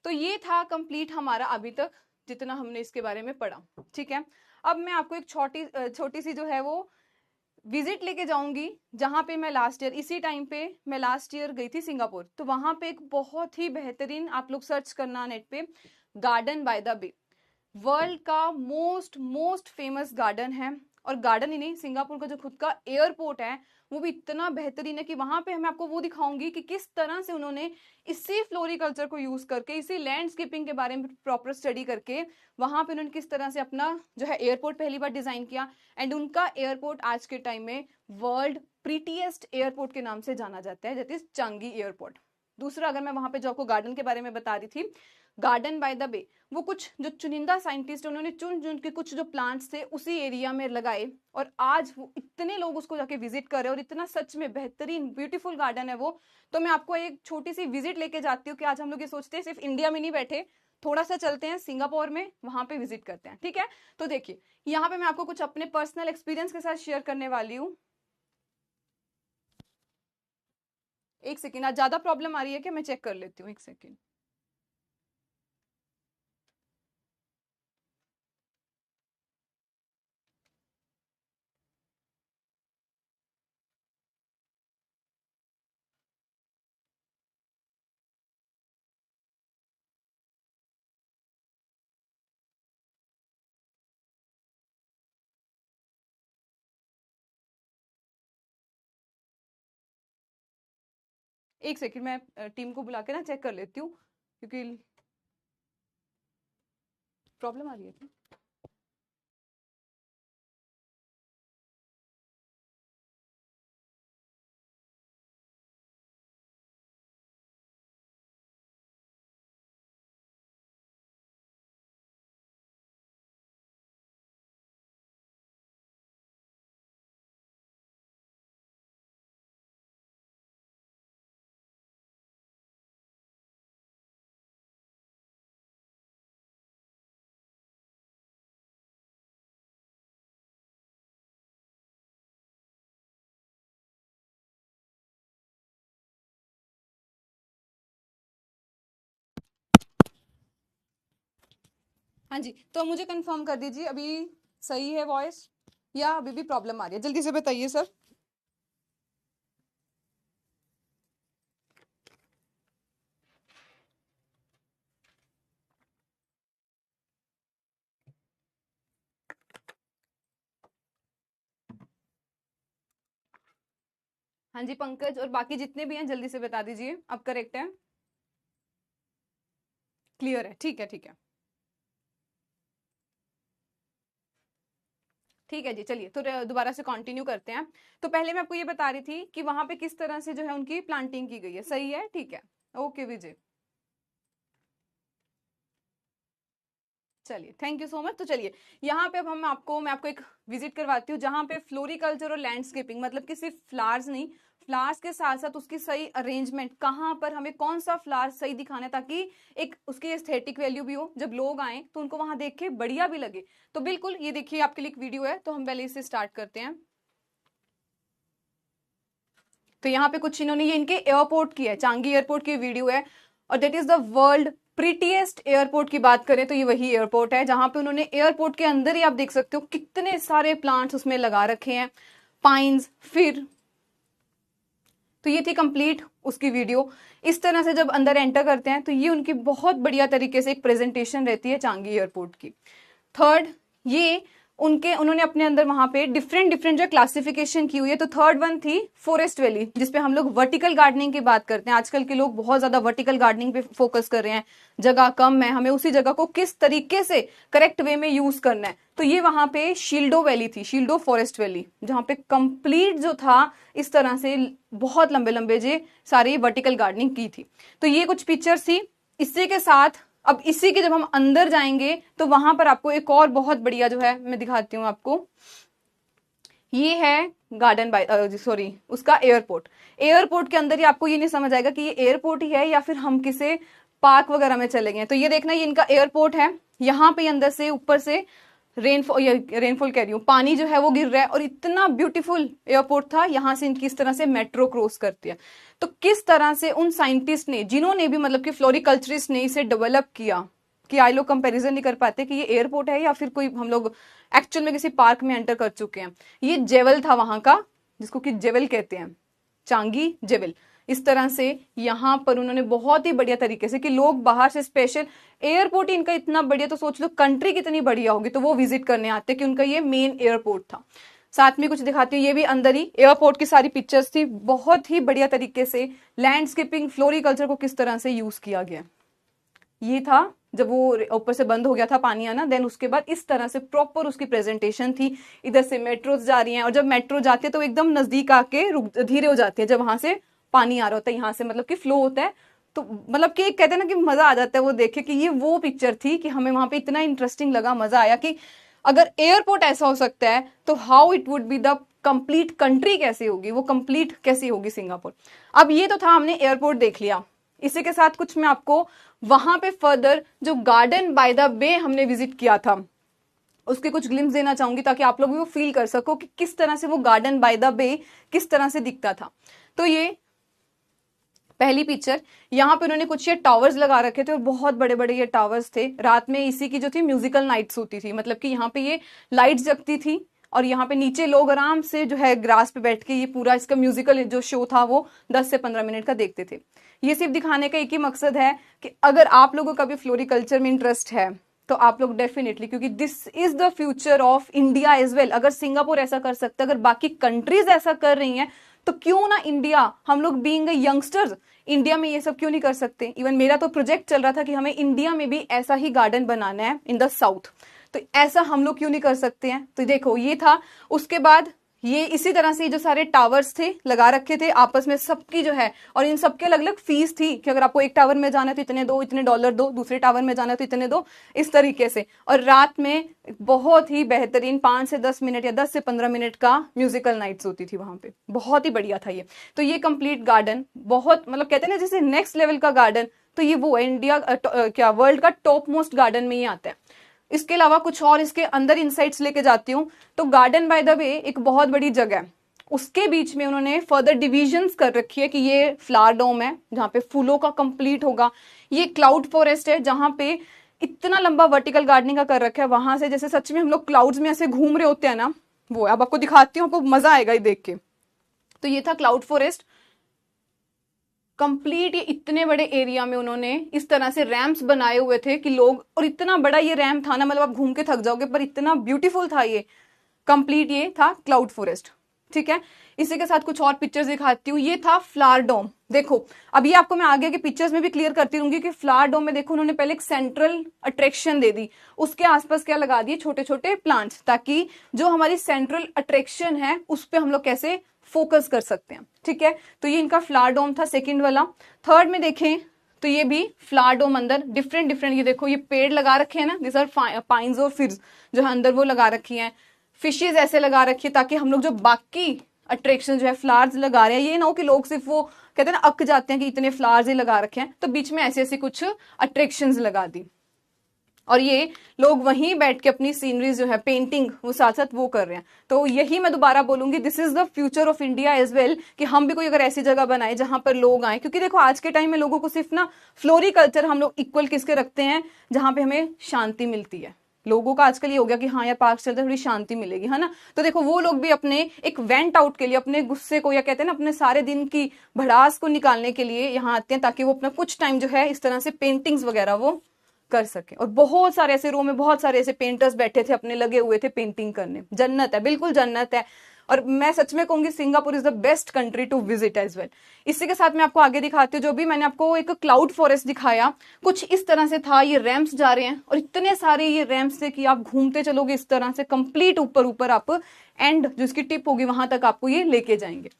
तो ये था कंप्लीट हमारा अभी तक जितना हमने इसके बारे में पढ़ा, ठीक है। अब मैं आपको एक छोटी छोटी सी जो है वो विजिट लेके जाऊंगी, जहां पे मैं लास्ट ईयर इसी टाइम पे मैं लास्ट ईयर गई थी सिंगापुर। तो वहां पे एक बहुत ही बेहतरीन, आप लोग सर्च करना नेट पे, garden by the bay, world का मोस्ट मोस्ट फेमस गार्डन है। और गार्डन ही नहीं, सिंगापुर का जो खुद का एयरपोर्ट है वो भी इतना बेहतरीन है कि वहां पे मैं आपको वो दिखाऊंगी कि किस तरह से उन्होंने इसी फ्लोरिकल्चर को यूज करके, इसी लैंडस्केपिंग के बारे में प्रॉपर स्टडी करके, वहां पे उन्होंने किस तरह से अपना जो है एयरपोर्ट पहली बार डिजाइन किया। एंड उनका एयरपोर्ट आज के टाइम में वर्ल्ड प्रीटीएस्ट एयरपोर्ट के नाम से जाना जाता है, दैट इज चांगी एयरपोर्ट। दूसरा, अगर मैं वहां पे जो आपको गार्डन के बारे में बता रही थी, गार्डन बाय द बे, वो कुछ जो चुनिंदा साइंटिस्ट उन्होंने चुन चुन के कुछ जो प्लांट्स थे उसी एरिया में लगाए, और आज वो इतने लोग उसको जाके विजिट कर रहे हैं, और इतना सच में बेहतरीन ब्यूटीफुल गार्डन है वो। तो मैं आपको एक छोटी सी विजिट लेके जाती हूँ कि आज हम लोग ये सोचते हैं सिर्फ इंडिया में नहीं बैठे, थोड़ा सा चलते हैं सिंगापुर में, वहां पे विजिट करते हैं, ठीक है। तो देखिए यहाँ पे मैं आपको कुछ अपने पर्सनल एक्सपीरियंस के साथ शेयर करने वाली हूँ। एक सेकेंड, आज ज्यादा प्रॉब्लम आ रही है कि मैं चेक कर लेती हूँ, एक सेकेंड। एक सेकंड, मैं टीम को बुला के ना चेक कर लेती हूँ, क्योंकि प्रॉब्लम आ रही है क्या? हाँ जी, तो मुझे कंफर्म कर दीजिए अभी सही है वॉइस या अभी भी प्रॉब्लम आ रही है, जल्दी से बताइए सर। हाँ जी पंकज और बाकी जितने भी हैं जल्दी से बता दीजिए, अब करेक्ट है, क्लियर है, ठीक है ठीक है। ठीक है जी, चलिए तो दोबारा से कंटिन्यू करते हैं। तो पहले मैं आपको ये बता रही थी कि वहां पे किस तरह से जो है उनकी प्लांटिंग की गई है, सही है, ठीक है। ओके विजय, चलिए थैंक यू सो मच। तो चलिए यहाँ पे अब मैं आपको एक विजिट करवाती हूँ जहाँ पे फ्लोरिकल्चर और लैंडस्केपिंग, मतलब कि सिर्फ फ्लावर्स नहीं, फ्लावर्स के साथ साथ उसकी सही अरेंजमेंट, कहाँ पर हमें कौन सा फ्लावर सही दिखाना है ताकि एक उसकी एस्थेटिक वैल्यू भी हो, जब लोग आए तो उनको वहां देख के बढ़िया भी लगे। तो बिल्कुल ये देखिए आपके लिए एक वीडियो है, तो हम पहले इससे स्टार्ट करते हैं। तो यहाँ पे कुछ इन्होंने, ये इनके एयरपोर्ट की है, चांगी एयरपोर्ट की वीडियो है, और that is the world prettiest airport की बात करें तो ये वही एयरपोर्ट है जहां पे उन्होंने एयरपोर्ट के अंदर ही आप देख सकते हो कितने सारे प्लांट्स उसमें लगा रखे हैं, पाइन्स। फिर तो ये थी कंप्लीट उसकी वीडियो। इस तरह से जब अंदर एंटर करते हैं तो ये उनकी बहुत बढ़िया तरीके से एक प्रेजेंटेशन रहती है चांगी एयरपोर्ट की। थर्ड, ये उन्होंने अपने अंदर वहां पे डिफरेंट डिफरेंट जो क्लासिफिकेशन की हुई है। तो थर्ड वन थी फॉरेस्ट वैली, जिसपे हम लोग वर्टिकल गार्डनिंग की बात करते हैं। आजकल के लोग बहुत ज्यादा वर्टिकल गार्डनिंग पे फोकस कर रहे हैं, जगह कम है, हमें उसी जगह को किस तरीके से करेक्ट वे में यूज करना है। तो ये वहां पे शील्डो वैली थी, शील्डो फॉरेस्ट वैली, जहां पे कंप्लीट जो था इस तरह से बहुत लंबे लंबे जे सारी वर्टिकल गार्डनिंग की थी। तो ये कुछ पिक्चर्स थी। इसी के साथ अब इसी के जब हम अंदर जाएंगे तो वहां पर आपको एक और बहुत बढ़िया जो है मैं दिखाती हूँ आपको। ये है गार्डन बाय सॉरी उसका एयरपोर्ट। एयरपोर्ट के अंदर ही आपको ये नहीं समझ आएगा कि ये एयरपोर्ट ही है या फिर हम किसी पार्क वगैरह में चले गए। तो ये देखना, ये इनका एयरपोर्ट है, यहाँ पे अंदर से ऊपर से रेनफॉल कह रही हूँ, पानी जो है वो गिर रहा है, और इतना ब्यूटीफुल एयरपोर्ट था। यहाँ से इनकी इस तरह से मेट्रो क्रॉस करती है। तो किस तरह से उन साइंटिस्ट ने, जिन्होंने भी मतलब कि फ्लोरिकल्चरिस्ट ने इसे डेवलप किया, कि आई लोग कंपैरिजन नहीं कर पाते कि ये एयरपोर्ट है या फिर कोई हम लोग एक्चुअल में किसी पार्क में एंटर कर चुके हैं। ये जेवल था वहां का, जिसको कि जेवल कहते हैं, चांगी जेवल। इस तरह से यहाँ पर उन्होंने बहुत ही बढ़िया तरीके से, कि लोग बाहर से स्पेशल, एयरपोर्ट इनका इतना बढ़िया, तो सोच लो कंट्री कितनी बढ़िया होगी, तो वो विजिट करने आते कि उनका ये मेन एयरपोर्ट था। साथ में कुछ दिखाती हूँ, ये भी अंदर ही एयरपोर्ट की सारी पिक्चर्स थी, बहुत ही बढ़िया तरीके से लैंडस्केपिंग फ्लोरिकल्चर को किस तरह से यूज किया गया। ये था जब वो ऊपर से बंद हो गया था पानी आना, देन उसके बाद इस तरह से प्रॉपर उसकी प्रेजेंटेशन थी। इधर से मेट्रोज जा रही हैं, और जब मेट्रो जाती है तो एकदम नजदीक आके रुक धीरे हो जाती है जब वहां से पानी आ रहा होता है, यहाँ से मतलब कि फ्लो होता है। तो मतलब कि कहते हैं ना कि मजा आ जाता है वो देखे, कि ये वो पिक्चर थी कि हमें वहां पे इतना इंटरेस्टिंग लगा, मजा आया कि अगर एयरपोर्ट ऐसा हो सकता है तो how it would be the complete country कैसे होगी, वो कंप्लीट कैसी होगी सिंगापुर। अब ये तो था, हमने एयरपोर्ट देख लिया। इसी के साथ कुछ मैं आपको वहां पे फर्दर जो गार्डन बाय द बे हमने विजिट किया था उसके कुछ ग्लिम्स देना चाहूंगी, ताकि आप लोग भी वो फील कर सको कि किस तरह से वो गार्डन बाय द बे किस तरह से दिखता था। तो ये पहली पिक्चर, यहाँ पे उन्होंने कुछ ये टावर्स लगा रखे थे, और बहुत बड़े बड़े ये टावर्स थे। रात में इसी की जो थी म्यूजिकल नाइट्स होती थी, मतलब कि यहाँ पे ये लाइट्स जगती थी, और यहाँ पे नीचे लोग आराम से जो है ग्रास पे बैठ के ये पूरा इसका म्यूजिकल जो शो था वो 10 से 15 मिनट का देखते थे। ये सिर्फ दिखाने का एक ही मकसद है कि अगर आप लोगों का भी फ्लोरिकल्चर में इंटरेस्ट है, तो आप लोग डेफिनेटली, क्योंकि this is the future of India as well. अगर सिंगापुर ऐसा कर सकता है, अगर बाकी कंट्रीज ऐसा कर रही हैं, तो क्यों ना इंडिया, हम लोग बीइंग यंगस्टर्स, इंडिया में ये सब क्यों नहीं कर सकते। इवन मेरा तो प्रोजेक्ट चल रहा था कि हमें इंडिया में भी ऐसा ही गार्डन बनाना है इन द साउथ, तो ऐसा हम लोग क्यों नहीं कर सकते हैं। तो देखो ये था। उसके बाद ये इसी तरह से जो सारे टावर्स थे लगा रखे थे आपस में सबकी जो है, और इन सबके अलग अलग फीस थी कि अगर आपको एक टावर में जाना है तो इतने दो, इतने डॉलर दो, दूसरे टावर में जाना है तो इतने दो, इस तरीके से। और रात में बहुत ही बेहतरीन 5 से 10 मिनट या 10 से 15 मिनट का म्यूजिकल नाइट्स होती थी वहां पे, बहुत ही बढ़िया था ये। तो ये कंप्लीट गार्डन बहुत, मतलब कहते हैं ना जैसे नेक्स्ट लेवल का गार्डन, तो ये वो है इंडिया क्या वर्ल्ड का टॉप मोस्ट गार्डन में ही आता है। इसके अलावा कुछ और इसके अंदर इंसाइट्स लेके जाती हूँ। तो गार्डन बाय द वे एक बहुत बड़ी जगह है, उसके बीच में उन्होंने फर्दर डिविजन्स कर रखी है कि ये फ्लावर डोम है जहाँ पे फूलों का कंप्लीट होगा, ये क्लाउड फॉरेस्ट है जहाँ पे इतना लंबा वर्टिकल गार्डनिंग का कर रखा है, वहां से जैसे सच में हम लोग क्लाउड्स में ऐसे घूम रहे होते हैं ना, वो है। अब आपको दिखाती हूँ, आपको मजा आएगा ये देख के। तो ये था क्लाउड फॉरेस्ट कंप्लीट। ये इतने बड़े एरिया में उन्होंने इस तरह से रैम्प्स बनाए हुए थे कि लोग, और इतना बड़ा ये रैम्प था ना, मतलब आप घूम के थक जाओगे, पर इतना ब्यूटीफुल था ये कंप्लीट। ये था क्लाउड फॉरेस्ट, ठीक है। इसी के साथ कुछ और पिक्चर्स दिखाती हूँ। ये था फ्लावर डोम। देखो अब ये आपको मैं आगे के पिक्चर्स में भी क्लियर करती रहूंगी कि फ्लावर डोम में देखो उन्होंने पहले एक सेंट्रल अट्रैक्शन दे दी, उसके आसपास क्या लगा दिए, छोटे छोटे प्लांट्स, ताकि जो हमारी सेंट्रल अट्रैक्शन है उस पर हम लोग कैसे फोकस कर सकते हैं, ठीक है। तो ये इनका फ्लावर डोम था सेकंड वाला। थर्ड में देखें तो ये भी फ्लावर डोम, अंदर डिफरेंट डिफरेंट, ये देखो ये पेड़ लगा रखे हैं ना, दिस आर पाइन्स और फिर्स जो है अंदर वो लगा रखी हैं, फिशेज ऐसे लगा रखी है, ताकि हम लोग जो बाकी अट्रैक्शन जो है फ्लावर्स लगा रहे हैं, ये ना हो कि लोग सिर्फ वो कहते हैं ना अक जाते हैं कि इतने फ्लावर्स ही लगा रखे हैं, तो बीच में ऐसे ऐसे कुछ अट्रैक्शंस लगा दी। और ये लोग वहीं बैठ के अपनी सीनरीज जो है, पेंटिंग, वो साथ साथ वो कर रहे हैं। तो यही मैं दोबारा बोलूंगी, this is the future of India as well, कि हम भी कोई अगर ऐसी जगह बनाए जहां पर लोग आए, क्योंकि देखो आज के टाइम में लोगों को सिर्फ ना फ्लोरिकल्चर हम लोग इक्वल किसके रखते हैं, जहां पे हमें शांति मिलती है। लोगों का आजकल ये हो गया कि हाँ यार पार्क चलते थोड़ी शांति मिलेगी, है ना। तो देखो वो लोग भी अपने एक वेंट आउट के लिए, अपने गुस्से को, या कहते हैं ना अपने सारे दिन की भड़ास को निकालने के लिए यहाँ आते हैं, ताकि वो अपना कुछ टाइम जो है इस तरह से पेंटिंग्स वगैरह वो कर सके। और बहुत सारे ऐसे रूम में बहुत सारे ऐसे पेंटर्स बैठे थे, अपने लगे हुए थे पेंटिंग करने। जन्नत है, बिल्कुल जन्नत है। और मैं सच में कहूंगी Singapore is the best country to visit as well. इसी के साथ मैं आपको आगे दिखाती हूँ। जो भी मैंने आपको एक क्लाउड फॉरेस्ट दिखाया, कुछ इस तरह से था। ये रैम्प्स जा रहे हैं, और इतने सारे ये रैम्प्स से कि आप घूमते चलोगे इस तरह से, कंप्लीट ऊपर ऊपर आप एंड जो इसकी टिप होगी वहां तक आपको ये लेके जाएंगे।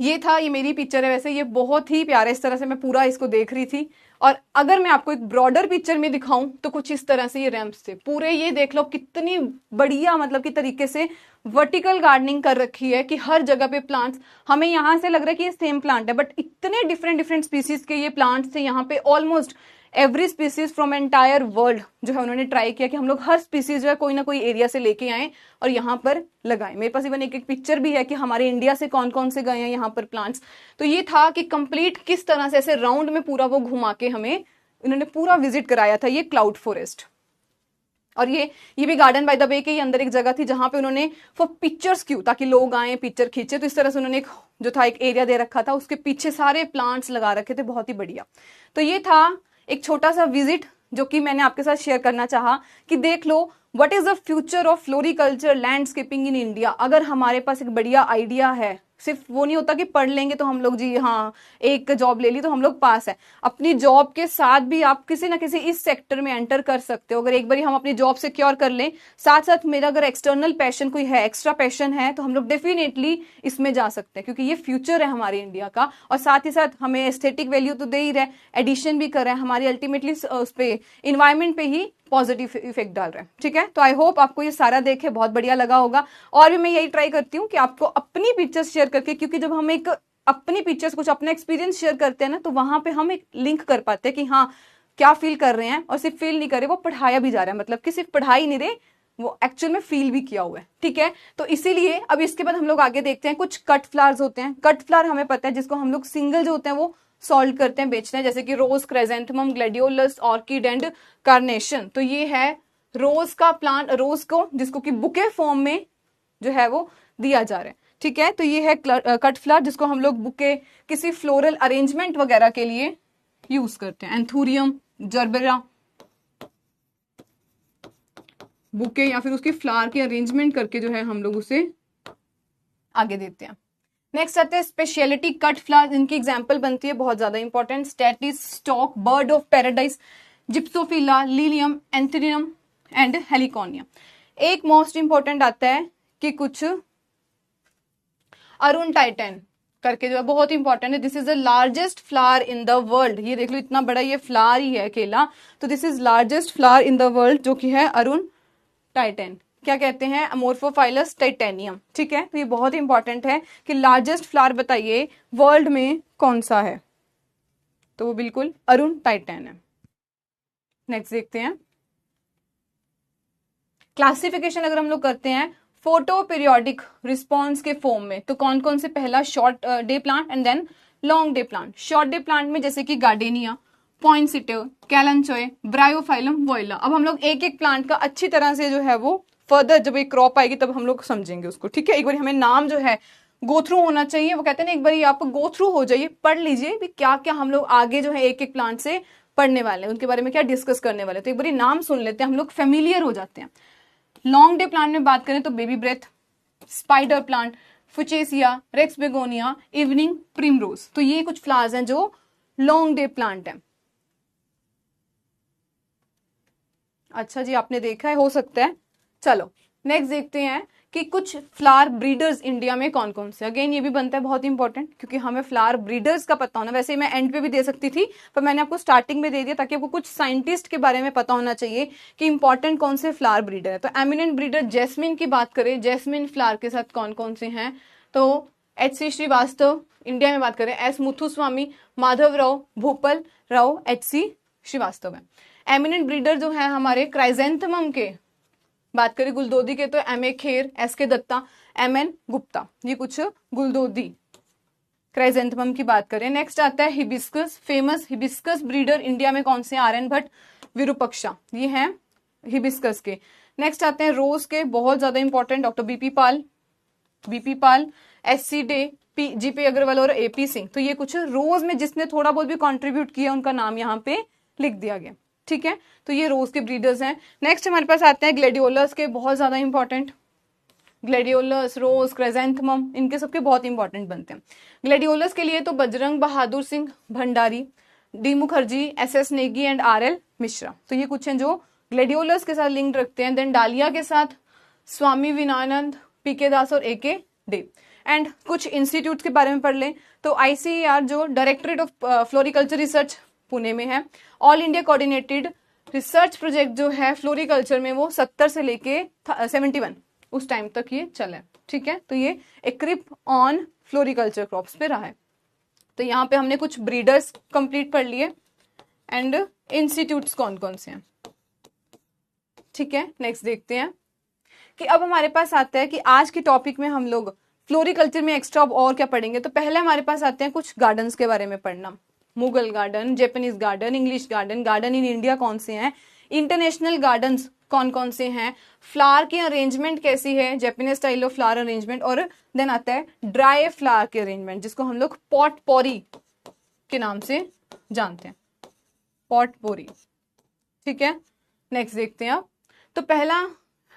ये था, ये मेरी पिक्चर है वैसे, ये बहुत ही प्यारा, इस तरह से मैं पूरा इसको देख रही थी। और अगर मैं आपको एक ब्रॉडर पिक्चर में दिखाऊं तो कुछ इस तरह से ये रैम्प्स थे पूरे। ये देख लो कितनी बढ़िया, मतलब कि तरीके से वर्टिकल गार्डनिंग कर रखी है कि हर जगह पे प्लांट्स, हमें यहाँ से लग रहा है कि ये सेम प्लांट है, बट इतने डिफरेंट डिफरेंट स्पीसीज के ये प्लांट्स थे यहाँ पे। Almost every species from entire world जो है उन्होंने ट्राई किया कि हम लोग हर स्पीसीज जो है कोई ना कोई एरिया से लेके आए और यहाँ पर लगाए। मेरे पास इवन एक एक पिक्चर भी है कि हमारे इंडिया से कौन कौन से गए हैं यहाँ पर प्लांट्स। तो ये था कि कंप्लीट किस तरह से ऐसे राउंड में पूरा वो घुमा के हमें इन्होंने पूरा विजिट कराया था, ये क्लाउड फॉरेस्ट। और ये भी गार्डन बाय द वे के अंदर एक जगह थी जहां पे उन्होंने फॉर पिक्चर्स क्यों, ताकि लोग आए पिक्चर खींचे। तो इस तरह से उन्होंने एक जो था एक एरिया दे रखा था, उसके पीछे सारे प्लांट्स लगा रखे थे, बहुत ही बढ़िया। तो ये था एक छोटा सा विजिट जो कि मैंने आपके साथ शेयर करना चाहा कि देख लो what is the future of floriculture landscaping in India. अगर हमारे पास एक बढ़िया आइडिया है, सिर्फ वो नहीं होता कि पढ़ लेंगे तो हम लोग जी हाँ एक जॉब ले ली तो हम लोग पास है। अपनी जॉब के साथ भी आप किसी ना किसी इस सेक्टर में एंटर कर सकते हो। अगर एक बार हम अपनी जॉब सिक्योर कर लें, साथ साथ मेरा अगर एक्सटर्नल पैशन कोई है, एक्स्ट्रा पैशन है, तो हम लोग डेफिनेटली इसमें जा सकते हैं, क्योंकि ये फ्यूचर है हमारे इंडिया का। और साथ ही साथ हमें एस्थेटिक वैल्यू तो दे ही रहे, एडिशन भी कर रहे हैं, हमारी अल्टीमेटली उस पर इन्वायरमेंट पे ही पॉजिटिव इफेक्ट डाल रहे हैं, ठीक है। तो आई होप आपको ये सारा देखे बहुत बढ़िया लगा होगा। और भी मैं यही ट्राई करती हूँ कि आपको अपनी पिक्चर्स शेयर करके, क्योंकि जब हम एक अपनी पिक्चर्स कुछ अपना एक्सपीरियंस शेयर करते हैं ना, तो वहां पे हम एक लिंक कर पाते हैं कि हाँ क्या फील कर रहे हैं। और सिर्फ फील नहीं कर रहे, वो पढ़ाया भी जा रहा है, मतलब कि सिर्फ पढ़ाई नहीं रहे, वो एक्चुअल में फील भी किया हुआ है, ठीक है। तो इसीलिए अब इसके बाद हम लोग आगे देखते हैं। कुछ कट फ्लावर्स होते हैं, कट फ्लावर हमें पता है जिसको हम लोग सिंगल जो होते हैं वो सॉल्व करते हैं, बेचते हैं, जैसे कि रोज, क्रेजेंथमम, ग्लैडियोलस, ऑर्किड एंड कार्नेशन। तो ये है रोज का प्लांट, रोज को जिसको कि बुके फॉर्म में जो है वो दिया जा रहा है, ठीक है। तो ये है कट फ्लावर जिसको हम लोग बुके किसी फ्लोरल अरेंजमेंट वगैरह के लिए यूज करते हैं। एंथूरियम, जर्बेरा, बुके या फिर उसकी फ्लावर की अरेंजमेंट करके जो है हम लोग उसे आगे देते हैं। नेक्स्ट आते हैं स्पेशलिटी कट फ्लावर, इनकी एग्जांपल बनती है बहुत ज्यादा important, statice, stock, bird of paradise, gypsophila, lilium, anthurium and heliconia. एक मोस्ट इंपॉर्टेंट आता है कि कुछ अरुण टाइटन करके जो है बहुत इंपॉर्टेंट है, this is the largest flower in the world. ये देख लो इतना बड़ा ये फ्लावर ही है अकेला, तो this is largest flower in the world जो कि है अरुण टाइटन। क्या कहते हैं? अमोर्फोफाइलस टाइटेनियम। ठीक है, तो ये बहुत इंपॉर्टेंट है कि लार्जेस्ट फ्लावर बताइए वर्ल्ड में कौन सा है, तो वो बिल्कुल अरुण टाइटन है। नेक्स्ट देखते हैं क्लासिफिकेशन। अगर हम लोग करते हैं फोटो पीरियोडिक रिस्पॉन्स के फॉर्म में, तो कौन कौन से? पहला short day plant and then long day plant. Short day plant में जैसे कि gardenia, poinsettia, kalanchoe, bryophyllum, viola. अब हम लोग एक एक प्लांट का अच्छी तरह से जो है वो फर्दर जब एक क्रॉप आएगी तब हम लोग समझेंगे उसको। ठीक है, एक बार हमें नाम जो है गो थ्रू होना चाहिए। वो कहते हैं ना एक बार आप गो थ्रू हो जाइए, पढ़ लीजिए भी क्या क्या हम लोग आगे जो है एक एक प्लांट से पढ़ने वाले हैं, उनके बारे में क्या डिस्कस करने वाले हैं। तो एक बार नाम सुन लेते हैं, हम लोग फेमिलियर हो जाते हैं। लॉन्ग डे प्लांट में बात करें तो baby breath, spider plant, fuchsia, rex begonia, evening primrose. तो ये कुछ फ्लावर्स हैं जो लॉन्ग डे प्लांट है। अच्छा जी, आपने देखा है, हो सकता है। चलो नेक्स्ट देखते हैं कि कुछ फ्लावर ब्रीडर्स इंडिया में कौन कौन से। अगेन ये भी बनता है बहुत इंपॉर्टेंट, क्योंकि हमें फ्लावर ब्रीडर्स का पता होना। वैसे मैं एंड पे भी दे सकती थी, पर मैंने आपको स्टार्टिंग में दे दिया ताकि आपको कुछ साइंटिस्ट के बारे में पता होना चाहिए कि इंपॉर्टेंट कौन से फ्लावर ब्रीडर है। तो एमिनेंट ब्रीडर जैस्मिन की बात करें, जैस्मिन फ्लावर के साथ कौन कौन से हैं, तो H.C. श्रीवास्तव। इंडिया में बात करें S. मुथुस्वामी, माधव राव, भूपल राव, H.C. श्रीवास्तव है। एमिनेंट ब्रीडर जो है हमारे क्राइजेंथमम के बात करें गुलदोदी के, तो M.A. Kher, S.K. Dutta, M.N. Gupta. ये कुछ गुलदोदी क्राइजेंथमम की बात करें। नेक्स्ट आता है hibiscus. Famous hibiscus breeder India में कौन से? R.N. भट्ट, विरूपक्षा, ये हैं हिबिस्कस के। नेक्स्ट आते हैं रोज के, बहुत ज्यादा इंपॉर्टेंट, डॉक्टर बीपी पाल, S.C. Day, G.P. अग्रवाल और A.P. सिंह। तो ये कुछ रोज में जिसने थोड़ा बहुत भी कॉन्ट्रीब्यूट किया उनका नाम यहाँ पे लिख दिया गया। ठीक है, तो ये रोज के ब्रीडर्स हैं। नेक्स्ट हमारे पास आते हैं ग्लेडियोलस के, बहुत ज्यादा इंपॉर्टेंट। ग्लेडियोलस, रोज, क्राइजेंथमम, इनके सबके बहुत इंपॉर्टेंट बनते हैं। ग्लेडियोलस के लिए तो Bajrang Bahadur Singh Bhandari, D Mukherjee, S.S. Negi and R.L. Mishra. तो ये कुछ हैं जो ग्लेडियोलस के साथ लिंक रखते हैं। देन डालिया के साथ स्वामी विनानंद, P.K. दास और A.K. डे। एंड कुछ इंस्टीट्यूट के बारे में पढ़ लें तो ICAR जो directorate of floriculture research Pune में है। All India coordinated research project जो है फ्लोरिकल्चर में वो 70 से लेके 71 उस टाइम तक ये चला है। ठीक है, तो ये इक्विप ऑन फ्लोरिकल्चर क्रॉप्स पे रहा है। तो यहाँ पे हमने कुछ ब्रीडर्स कंप्लीट पढ़ लिए एंड इंस्टीट्यूट्स कौन कौन से हैं। ठीक है, नेक्स्ट देखते हैं कि अब हमारे पास आता है कि आज के टॉपिक में हम लोग फ्लोरिकल्चर में एक्स्ट्रा और क्या पढ़ेंगे। तो पहले हमारे पास आते हैं कुछ गार्डन्स के बारे में पढ़ना। Mughal garden, Japanese garden, English garden, garden in India कौन से हैं, इंटरनेशनल गार्डन्स कौन कौन से हैं, फ्लावर की अरेंजमेंट कैसी है, Japanese style of flower arrangement, और देन आता है ड्राई फ्लावर की अरेंजमेंट जिसको हम लोग पॉट पोरी के नाम से जानते हैं, पॉट पोरी। ठीक है, नेक्स्ट देखते हैं। अब तो पहला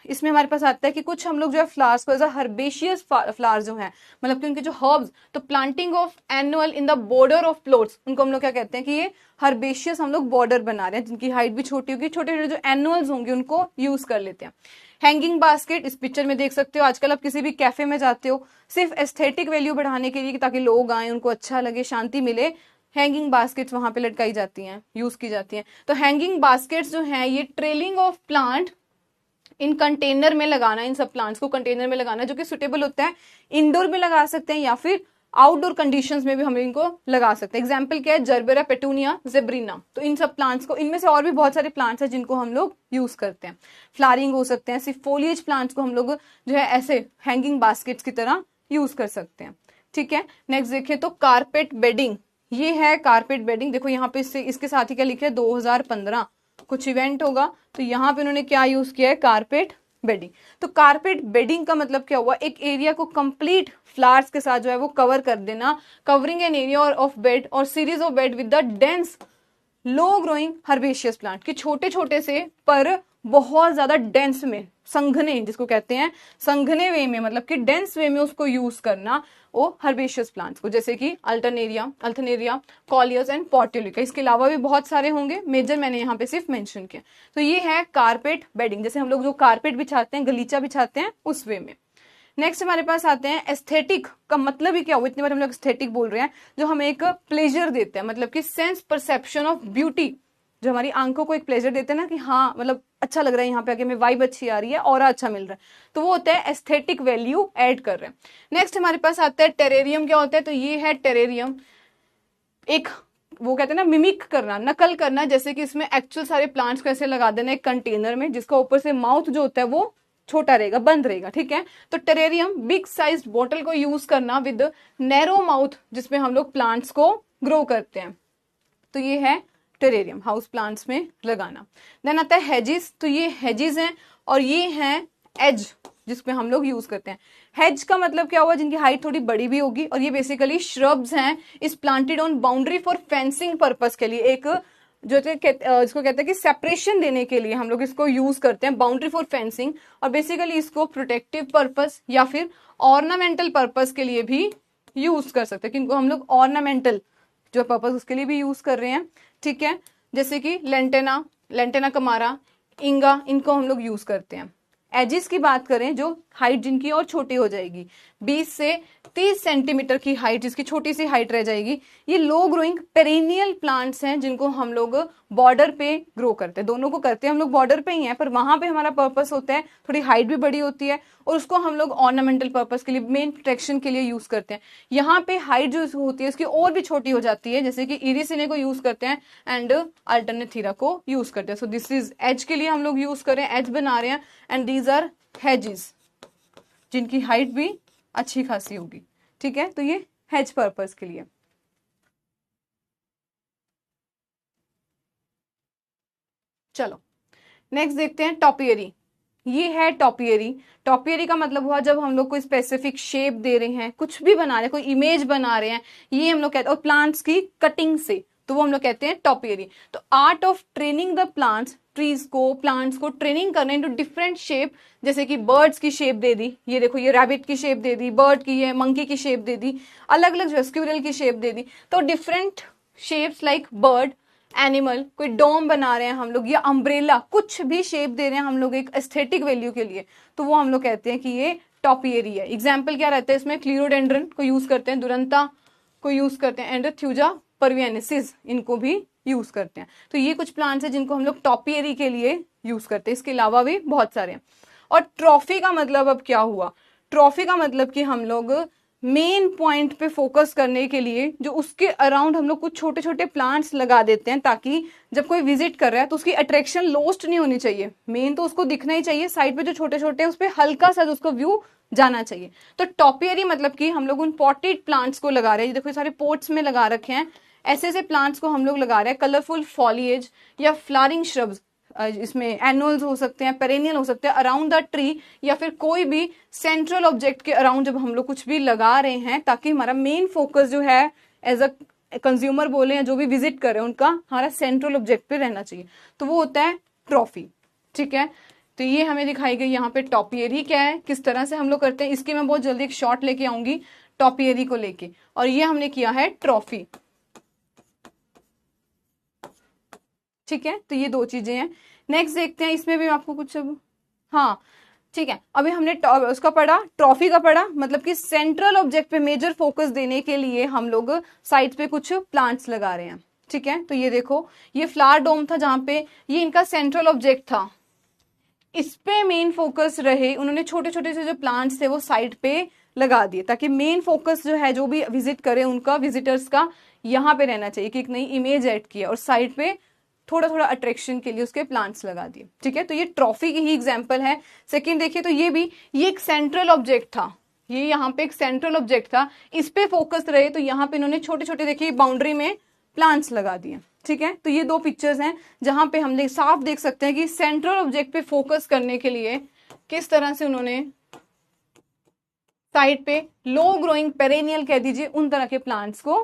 इसमें हमारे पास आता है कि कुछ हम लोग जो है फ्लावर्स को एज अ हर्बेशियस फ्लावर्स जो हैं, मतलब कि उनके जो हर्ब्स, तो planting of annual in the border of plots, उनको हम लोग क्या कहते हैं कि ये हर्बेशियस हम लोग बॉर्डर बना रहे हैं, जिनकी हाइट भी छोटी होगी, छोटे छोटे जो एनुअल्स होंगे उनको यूज कर लेते हैं। हैंगिंग बास्केट इस पिक्चर में देख सकते हो। आजकल आप किसी भी कैफे में जाते हो सिर्फ एस्थेटिक वैल्यू बढ़ाने के लिए ताकि लोग आए, उनको अच्छा लगे, शांति मिले, हैंगिंग बास्केट्स वहां पे लटकाई जाती हैं, यूज की जाती हैं। तो हैंगिंग बास्केट्स जो हैं ये trailing of plant in container में लगाना, इन सब प्लांट्स को कंटेनर में लगाना जो कि सुटेबल होता है, इंडोर में लगा सकते हैं या फिर आउटडोर कंडीशंस में भी हम इनको लगा सकते हैं। एग्जांपल क्या है, जर्बेरा, पेटूनिया, जेब्रिना। तो इन सब प्लांट्स को, इनमें से और भी बहुत सारे प्लांट्स हैं जिनको हम लोग यूज करते हैं। फ्लावरिंग हो सकते हैं, सिर्फ फोलिएज प्लांट्स को हम लोग जो है ऐसे हैंगिंग बास्केट्स की तरह यूज कर सकते हैं। ठीक है, नेक्स्ट देखिए तो कारपेट बेडिंग, ये है कारपेट बेडिंग। देखो यहाँ पे इसके साथ ही क्या लिखे है, 2015 कुछ इवेंट होगा, तो यहाँ पे उन्होंने क्या यूज किया है, कारपेट बेडिंग। तो कारपेट बेडिंग का मतलब क्या हुआ, एक एरिया को कंप्लीट फ्लावर्स के साथ जो है वो कवर कर देना, covering an area of bed और series of bed with the dense low growing herbaceous plant, कि छोटे छोटे से पर बहुत ज्यादा डेंस में, संघने जिसको कहते हैं, संघने वे में, मतलब कि डेंस वे में उसको यूज करना वो हर्बेशियस प्लांट्स को, जैसे कि अल्टरनेरिया, कॉलियस एंड पोर्टुलिका। इसके अलावा भी बहुत सारे होंगे, मेजर मैंने यहाँ पे सिर्फ मेंशन किया। तो ये है कारपेट बेडिंग, जैसे हम लोग जो कारपेट बिछाते हैं, गलीचा बिछाते हैं, उस वे में। नेक्स्ट हमारे पास आते हैं एस्थेटिक का मतलब ही क्या हुआ, इतनी बार हम लोग एस्थेटिक बोल रहे हैं, जो हमें एक प्लेजर देते हैं, मतलब कि सेंस परसेप्शन ऑफ ब्यूटी, जो हमारी आंखों को एक प्लेजर देते हैं ना कि हाँ मतलब अच्छा लग रहा है, यहाँ पे आके हमें वाइब अच्छी आ रही है, और अच्छा मिल रहा है, तो वो होता है एस्थेटिक वैल्यू ऐड कर रहे हैं। नेक्स्ट हमारे पास आता है टेरेरियम। क्या होता है, तो ये है टेरेरियम, एक वो कहते हैं ना मिमिक करना, नकल करना, जैसे कि इसमें एक्चुअल सारे प्लांट्स को ऐसे लगा देना एक कंटेनर में, जिसका ऊपर से माउथ जो होता है वो छोटा रहेगा, बंद रहेगा, ठीक है। तो टेरेरियम बिग साइज बॉटल को यूज करना विद नैरो माउथ, जिसमें हम लोग प्लांट्स को ग्रो करते हैं, तो ये है टेरेरियम, हाउस प्लांट्स में लगाना। देन आता है हेजिस, तो ये हेजिस हैं, और ये हैं एज, जिसमें हम लोग यूज करते हैं। हेज का मतलब क्या हुआ, जिनकी हाइट थोड़ी बड़ी भी होगी, और ये बेसिकली श्रब्स हैं, इस planted on boundary for fencing purpose के लिए, एक जो इसको कहते हैं कि सेपरेशन देने के लिए हम लोग इसको यूज करते हैं, बाउंड्री फॉर फेंसिंग, और बेसिकली इसको प्रोटेक्टिव पर्पस या फिर ऑर्नामेंटल पर्पस के लिए भी यूज कर सकते हैं, किनको हम लोग ऑर्नामेंटल जो पर्पस उसके लिए भी यूज कर रहे हैं, ठीक है। जैसे कि लेंटेना कमारा, इंगा, इनको हम लोग यूज करते हैं। एजिस की बात करें, जो हाइट जिनकी और छोटी हो जाएगी, 20 से 30 सेंटीमीटर की हाइट, जिसकी छोटी सी हाइट रह जाएगी, ये लो ग्रोइंग पेरेनियल प्लांट्स हैं, जिनको हम लोग बॉर्डर पे ग्रो करते हैं। दोनों को करते हैं हम लोग बॉर्डर पे ही हैं, पर वहां पे हमारा पर्पस होता है, थोड़ी हाइट भी बड़ी होती है, और उसको हम लोग ऑर्नामेंटल पर्पस के लिए, मेन प्रोटेक्शन के लिए यूज करते हैं। यहाँ पे हाइट जो होती है उसकी और भी छोटी हो जाती है, जैसे कि इरिसिने को यूज करते हैं एंड अल्टरनेथीरा को यूज करते हैं। सो दिस इज एज के लिए हम लोग यूज कर रहे हैं, एज बना रहे हैं, एंड दीज आर हेजिस, जिनकी हाइट भी अच्छी खासी होगी, ठीक है। तो ये हेज पर्पस के लिए। चलो नेक्स्ट देखते हैं टॉपियरी। ये है टॉपियरी। टॉपियरी का मतलब हुआ जब हम लोग कोई स्पेसिफिक शेप दे रहे हैं, कुछ भी बना रहे हैं, कोई इमेज बना रहे हैं, ये हम लोग कहते हैं, और प्लांट्स की कटिंग से, तो वो हम लोग कहते हैं टॉपियरी। तो art of training the plants, trees को, प्लांट्स को ट्रेनिंग करना इनटू डिफरेंट शेप, जैसे कि बर्ड्स की शेप दे दी, ये देखो ये रैबिट की शेप दे दी, बर्ड की, ये मंकी की शेप दे दी, अलग अलग जो स्क्विरल की शेप दे दी, तो different shapes like bird, animal, कोई डोम बना रहे हैं हम लोग, या अम्ब्रेला, कुछ भी शेप दे रहे हैं हम लोग एक एस्थेटिक वैल्यू के लिए, तो वो हम लोग कहते हैं कि ये टॉपियरी है। एग्जाम्पल क्या रहता है इसमें, क्लीरोडेंड्रन को यूज करते हैं, दुरंता को यूज करते हैं, एंड थ्यूजा परवियनेसिस, इनको भी यूज करते हैं। तो ये कुछ प्लांट्स हैं जिनको हम लोग टॉपियरी के लिए यूज करते हैं, इसके अलावा भी बहुत सारे हैं। और ट्रॉफी का मतलब अब क्या हुआ, ट्रॉफी का मतलब कि हम लोग मेन पॉइंट पे फोकस करने के लिए जो उसके अराउंड हम लोग कुछ छोटे छोटे प्लांट्स लगा देते हैं, ताकि जब कोई विजिट कर रहा है तो उसकी अट्रैक्शन लॉस्ट नहीं होनी चाहिए, मेन तो उसको दिखना ही चाहिए, साइड पे जो छोटे छोटे हैं उस पर हल्का सा उसको व्यू जाना चाहिए। तो टॉपियरी मतलब कि हम लोग उन पॉटेड प्लांट्स को लगा रहे हैं, देखो सारे पोट्स में लगा रखे हैं, ऐसे ऐसे प्लांट्स को हम लोग लगा रहे हैं, कलरफुल फॉलिएज या फ्लावरिंग श्रब्स, इसमें एनुअल्स हो सकते हैं, पेरेनियल हो सकते हैं, अराउंड द ट्री, या फिर कोई भी सेंट्रल ऑब्जेक्ट के अराउंड जब हम लोग कुछ भी लगा रहे हैं, ताकि हमारा मेन फोकस जो है एज अ कंज्यूमर बोले या जो भी विजिट कर रहे हैं उनका हमारा सेंट्रल ऑब्जेक्ट पे रहना चाहिए, तो वो होता है ट्रॉफी, ठीक है। तो ये हमें दिखाई गई यहाँ पे टॉपियरी क्या है, किस तरह से हम लोग करते हैं, इसकी मैं बहुत जल्दी एक शॉर्ट लेके आऊंगी टॉपियरी को लेके, और ये हमने किया है ट्रॉफी, ठीक है। तो ये दो चीजें हैं। नेक्स्ट देखते हैं, इसमें भी आपको कुछ, हाँ ठीक है, अभी हमने उसका पढ़ा, ट्रॉफी का पढ़ा, मतलब कि सेंट्रल ऑब्जेक्ट पे मेजर फोकस देने के लिए हम लोग साइड पे कुछ प्लांट्स लगा रहे हैं, ठीक है। तो ये देखो, ये फ्लावर डोम था जहां पे ये इनका सेंट्रल ऑब्जेक्ट था, इस पे मेन फोकस रहे, उन्होंने छोटे छोटे से जो प्लांट्स थे वो साइड पे लगा दिए, ताकि मेन फोकस जो है जो भी विजिट करे उनका, विजिटर्स का यहाँ पे रहना चाहिए कि एक नई इमेज ऐड किया, और साइड पे थोड़ा थोड़ा अट्रैक्शन के लिए उसके प्लांट्स लगा दिए, ठीक है। तो ये ट्रॉफी की ही एग्जांपल है। सेकंड देखिए, तो ये एक सेंट्रल ऑब्जेक्ट था, ये यहाँ पे एक सेंट्रल ऑब्जेक्ट था, इस पे फोकस रहे, तो यहाँ पे इन्होंने छोटे छोटे देखिए बाउंड्री में प्लांट्स लगा दिए, ठीक है। तो ये दो पिक्चर्स हैं जहां पे हम साफ देख सकते हैं कि सेंट्रल ऑब्जेक्ट पे फोकस करने के लिए किस तरह से उन्होंने साइड पे लो ग्रोइंग पेरेनियल कह दीजिए उन तरह के प्लांट्स को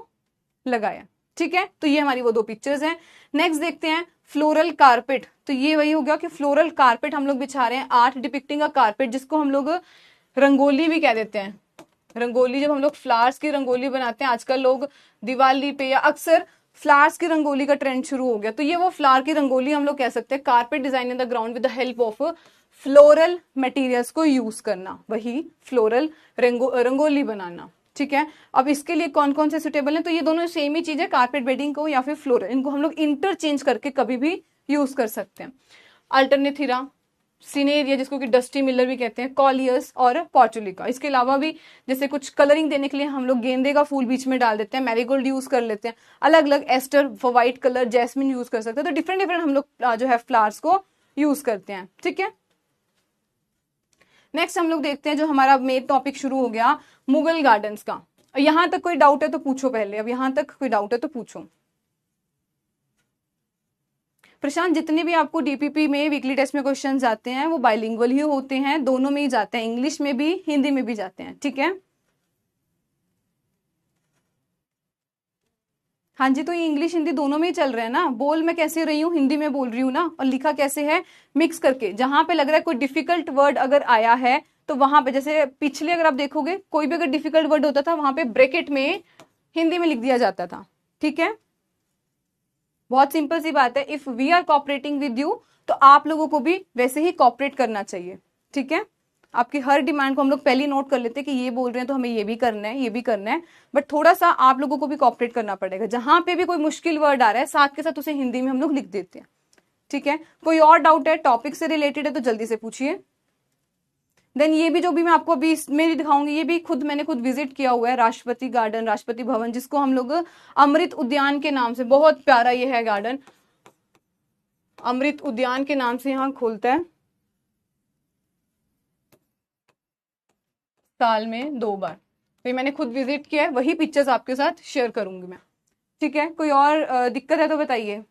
लगाया, ठीक है। तो ये हमारी वो दो पिक्चर्स हैं। नेक्स्ट देखते हैं फ्लोरल कारपेट। तो तो ये वही हो गया कि फ्लोरल कारपेट हम लोग बिछा रहे हैं, आर्ट डिपिक्टिंग अ कारपेट, जिसको हम लोग रंगोली भी कह देते हैं। रंगोली, जब हम लोग फ्लावर्स की रंगोली बनाते हैं, आजकल लोग दिवाली पे या अक्सर फ्लावर्स की रंगोली का ट्रेंड शुरू हो गया, तो ये वो फ्लावर की रंगोली हम लोग कह सकते हैं। Carpet design in the ground with the help of floral materials को यूज करना, वही फ्लोरल रंगोली बनाना। ठीक है, अब इसके लिए कौन कौन से सुटेबल है, तो ये दोनों सेम ही चीज है, कारपेट बेडिंग को या फिर फ्लोरल, इनको हम लोग इंटरचेंज करके कभी भी यूज कर सकते हैं। अल्टरनेथिरा, सिनेरिया जिसको कि डस्टी मिलर भी कहते हैं, कॉलियस और पॉर्चुलिका। इसके अलावा भी जैसे कुछ कलरिंग देने के लिए हम लोग गेंदे का फूल बीच में डाल देते हैं, मैरीगोल्ड यूज कर लेते हैं, अलग अलग aster white colour, jasmine use कर सकते हैं। तो डिफरेंट डिफरेंट हम लोग जो है फ्लावर्स को यूज करते हैं। ठीक है, नेक्स्ट हम लोग देखते हैं जो हमारा मेन टॉपिक शुरू हो गया मुगल गार्डन्स का। यहां तक कोई डाउट है तो पूछो पहले, अब यहां तक कोई डाउट है तो पूछो। प्रशांत, जितने भी आपको डीपीपी में वीकली टेस्ट में क्वेश्चंस आते हैं वो बाइलिंगुअल ही होते हैं, दोनों में ही जाते हैं, इंग्लिश में भी हिंदी में भी जाते हैं। ठीक है, हाँ जी, तो ये इंग्लिश हिंदी दोनों में ही चल रहे हैं ना, बोल मैं कैसे रही हूँ, हिंदी में बोल रही हूँ ना, और लिखा कैसे है, मिक्स करके। जहां पे लग रहा है कोई डिफिकल्ट वर्ड अगर आया है तो वहां पे, जैसे पिछले अगर आप देखोगे कोई भी अगर डिफिकल्ट वर्ड होता था वहां पे ब्रैकेट में हिंदी में लिख दिया जाता था। ठीक है, बहुत सिंपल सी बात है, if we are cooperating with you तो आप लोगों को भी वैसे ही कोऑपरेट करना चाहिए। ठीक है, आपकी हर डिमांड को हम लोग पहले नोट कर लेते हैं कि ये बोल रहे हैं तो हमें ये भी करना है, ये भी करना है, बट थोड़ा सा आप लोगों को भी कोऑपरेट करना पड़ेगा। जहां पे भी कोई मुश्किल वर्ड आ रहा है साथ के साथ उसे हिंदी में हम लोग लिख देते हैं। ठीक है, कोई और डाउट है टॉपिक से रिलेटेड है तो जल्दी से पूछिए। देन ये भी जो भी मैं आपको अभी इसमें दिखाऊंगी, ये भी मैंने खुद विजिट किया हुआ है, राष्ट्रपति गार्डन, राष्ट्रपति भवन, जिसको हम लोग अमृत उद्यान के नाम से, बहुत प्यारा ये है गार्डन, अमृत उद्यान के नाम से यहाँ खुलता है साल में 2 बार। तो मैंने खुद विजिट किया है, वही पिक्चर्स आपके साथ शेयर करूंगी मैं। ठीक है, कोई और दिक्कत है तो बताइए।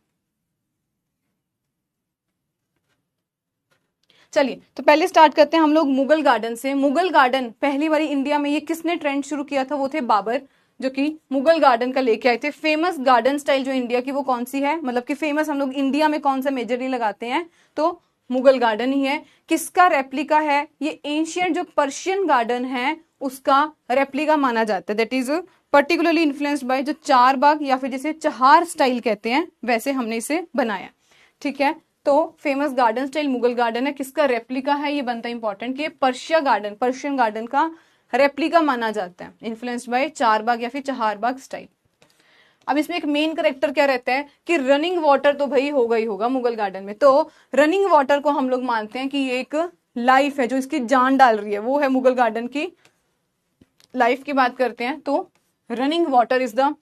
चलिए, तो पहले स्टार्ट करते हैं हम लोग मुगल गार्डन से। मुगल गार्डन पहली बारी इंडिया में ये किसने ट्रेंड शुरू किया था, वो थे बाबर, जो कि मुगल गार्डन का लेके आए थे। फेमस गार्डन स्टाइल जो इंडिया की वो कौन सी है, मतलब कि फेमस हम लोग इंडिया में कौन सा मेजरली लगाते हैं, तो मुगल गार्डन ही है। किसका रेप्लिका है, ये एंशियंट जो पर्शियन गार्डन है उसका रेप्लिका माना जाता है। That is particularly influenced by जो चार बाग या फिर जिसे चहार स्टाइल कहते हैं, वैसे हमने इसे बनाया। ठीक है, तो famous garden style Mughal garden है, किसका रेप्लिका है ये बनता है इंपॉर्टेंट कि पर्शियन गार्डन का रेप्लिका माना जाता है, इन्फ्लुएंस्ड बाय चार बाग या फिर चहार बाग स्टाइल। अब इसमें एक मेन करेक्टर क्या रहता है कि रनिंग वाटर तो भाई होगा ही होगा मुगल गार्डन में। तो रनिंग वाटर को हम लोग मानते हैं कि ये एक लाइफ है जो इसकी जान डाल रही है, वो है मुगल गार्डन की लाइफ की बात करते हैं तो running water is the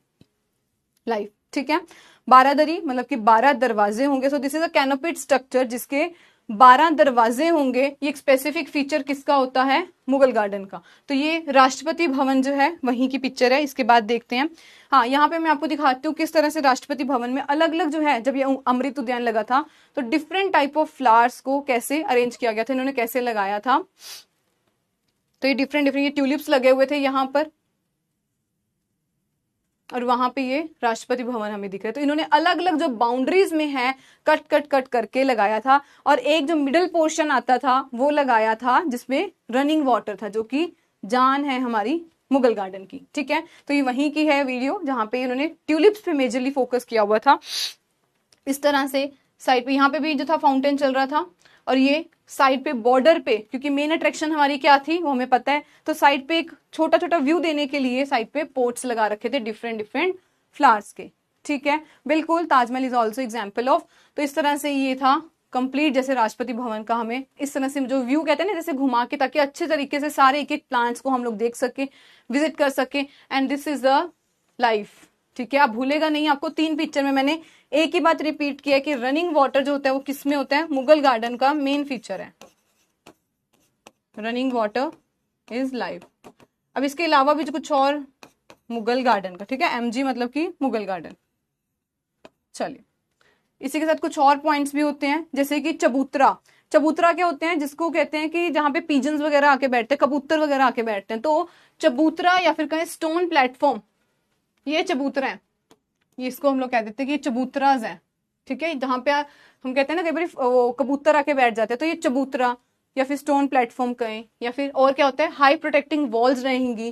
life. ठीक है, बारादरी मतलब कि 12 दरवाजे होंगे। So this is a canopied structure जिसके 12 दरवाजे होंगे। ये एक स्पेसिफिक फीचर किसका होता है, मुगल गार्डन का। तो ये राष्ट्रपति भवन जो है वहीं की पिक्चर है। इसके बाद देखते हैं, हाँ यहाँ पे मैं आपको दिखाती हूँ किस तरह से राष्ट्रपति भवन में अलग अलग जो है, जब ये अमृत उद्यान लगा था तो डिफरेंट टाइप ऑफ फ्लावर्स को कैसे अरेंज किया गया था, इन्होंने कैसे लगाया था। तो ये डिफरेंट ये ट्यूलिप्स लगे हुए थे यहाँ पर, और वहां पे ये राष्ट्रपति भवन हमें दिख रहा है। तो इन्होंने अलग अलग जो बाउंड्रीज में है कट करके लगाया था, और एक जो मिडिल पोर्शन आता था वो लगाया था जिसमें रनिंग वाटर था, जो कि जान है हमारी मुगल गार्डन की। ठीक है, तो ये वहीं की है वीडियो जहां पे इन्होंने ट्यूलिप्स पे मेजरली फोकस किया हुआ था। इस तरह से साइड पे यहाँ पे भी जो था फाउंटेन चल रहा था, और ये साइड पे बॉर्डर पे, क्योंकि मेन अट्रैक्शन हमारी क्या थी वो हमें पता है, तो साइड पे एक छोटा छोटा व्यू देने के लिए साइड पे पोट्स लगा रखे थे डिफरेंट फ्लावर्स के। ठीक है, बिल्कुल, Taj Mahal is also example of. तो इस तरह से ये था कंप्लीट, जैसे राष्ट्रपति भवन का हमें इस तरह से जो व्यू कहते हैं ना, जैसे घुमा के, ताकि अच्छे तरीके से सारे एक एक प्लांट्स को हम लोग देख सके, विजिट कर सके। And this is the life. ठीक है, आप भूलेगा नहीं, आपको 3 पिक्चर में मैंने एक ही बात रिपीट किया कि रनिंग वाटर जो होता है वो किसमें होता है, मुगल गार्डन का मेन फीचर है, रनिंग वाटर इज लाइफ। अब इसके अलावा भी जो कुछ और मुगल गार्डन का, ठीक है, एमजी मतलब कि मुगल गार्डन। चलिए, इसी के साथ कुछ और पॉइंट्स भी होते हैं, जैसे कि चबूतरा। चबूतरा क्या होते हैं, जिसको कहते हैं कि जहां पे पिजन्स वगैरह आके बैठते हैं, कबूतर वगैरह आके बैठते हैं, तो चबूतरा या फिर कहें स्टोन प्लेटफॉर्म, ये चबूतरा है, ये इसको हम लोग कह देते हैं कि चबूतराज है। ठीक है, जहां पे हम कहते हैं ना कई बार वो कबूतर आके बैठ जाते हैं, तो ये चबूतरा या फिर स्टोन प्लेटफॉर्म कहें, या फिर और क्या होता है, हाई प्रोटेक्टिंग वॉल्स रहेंगी,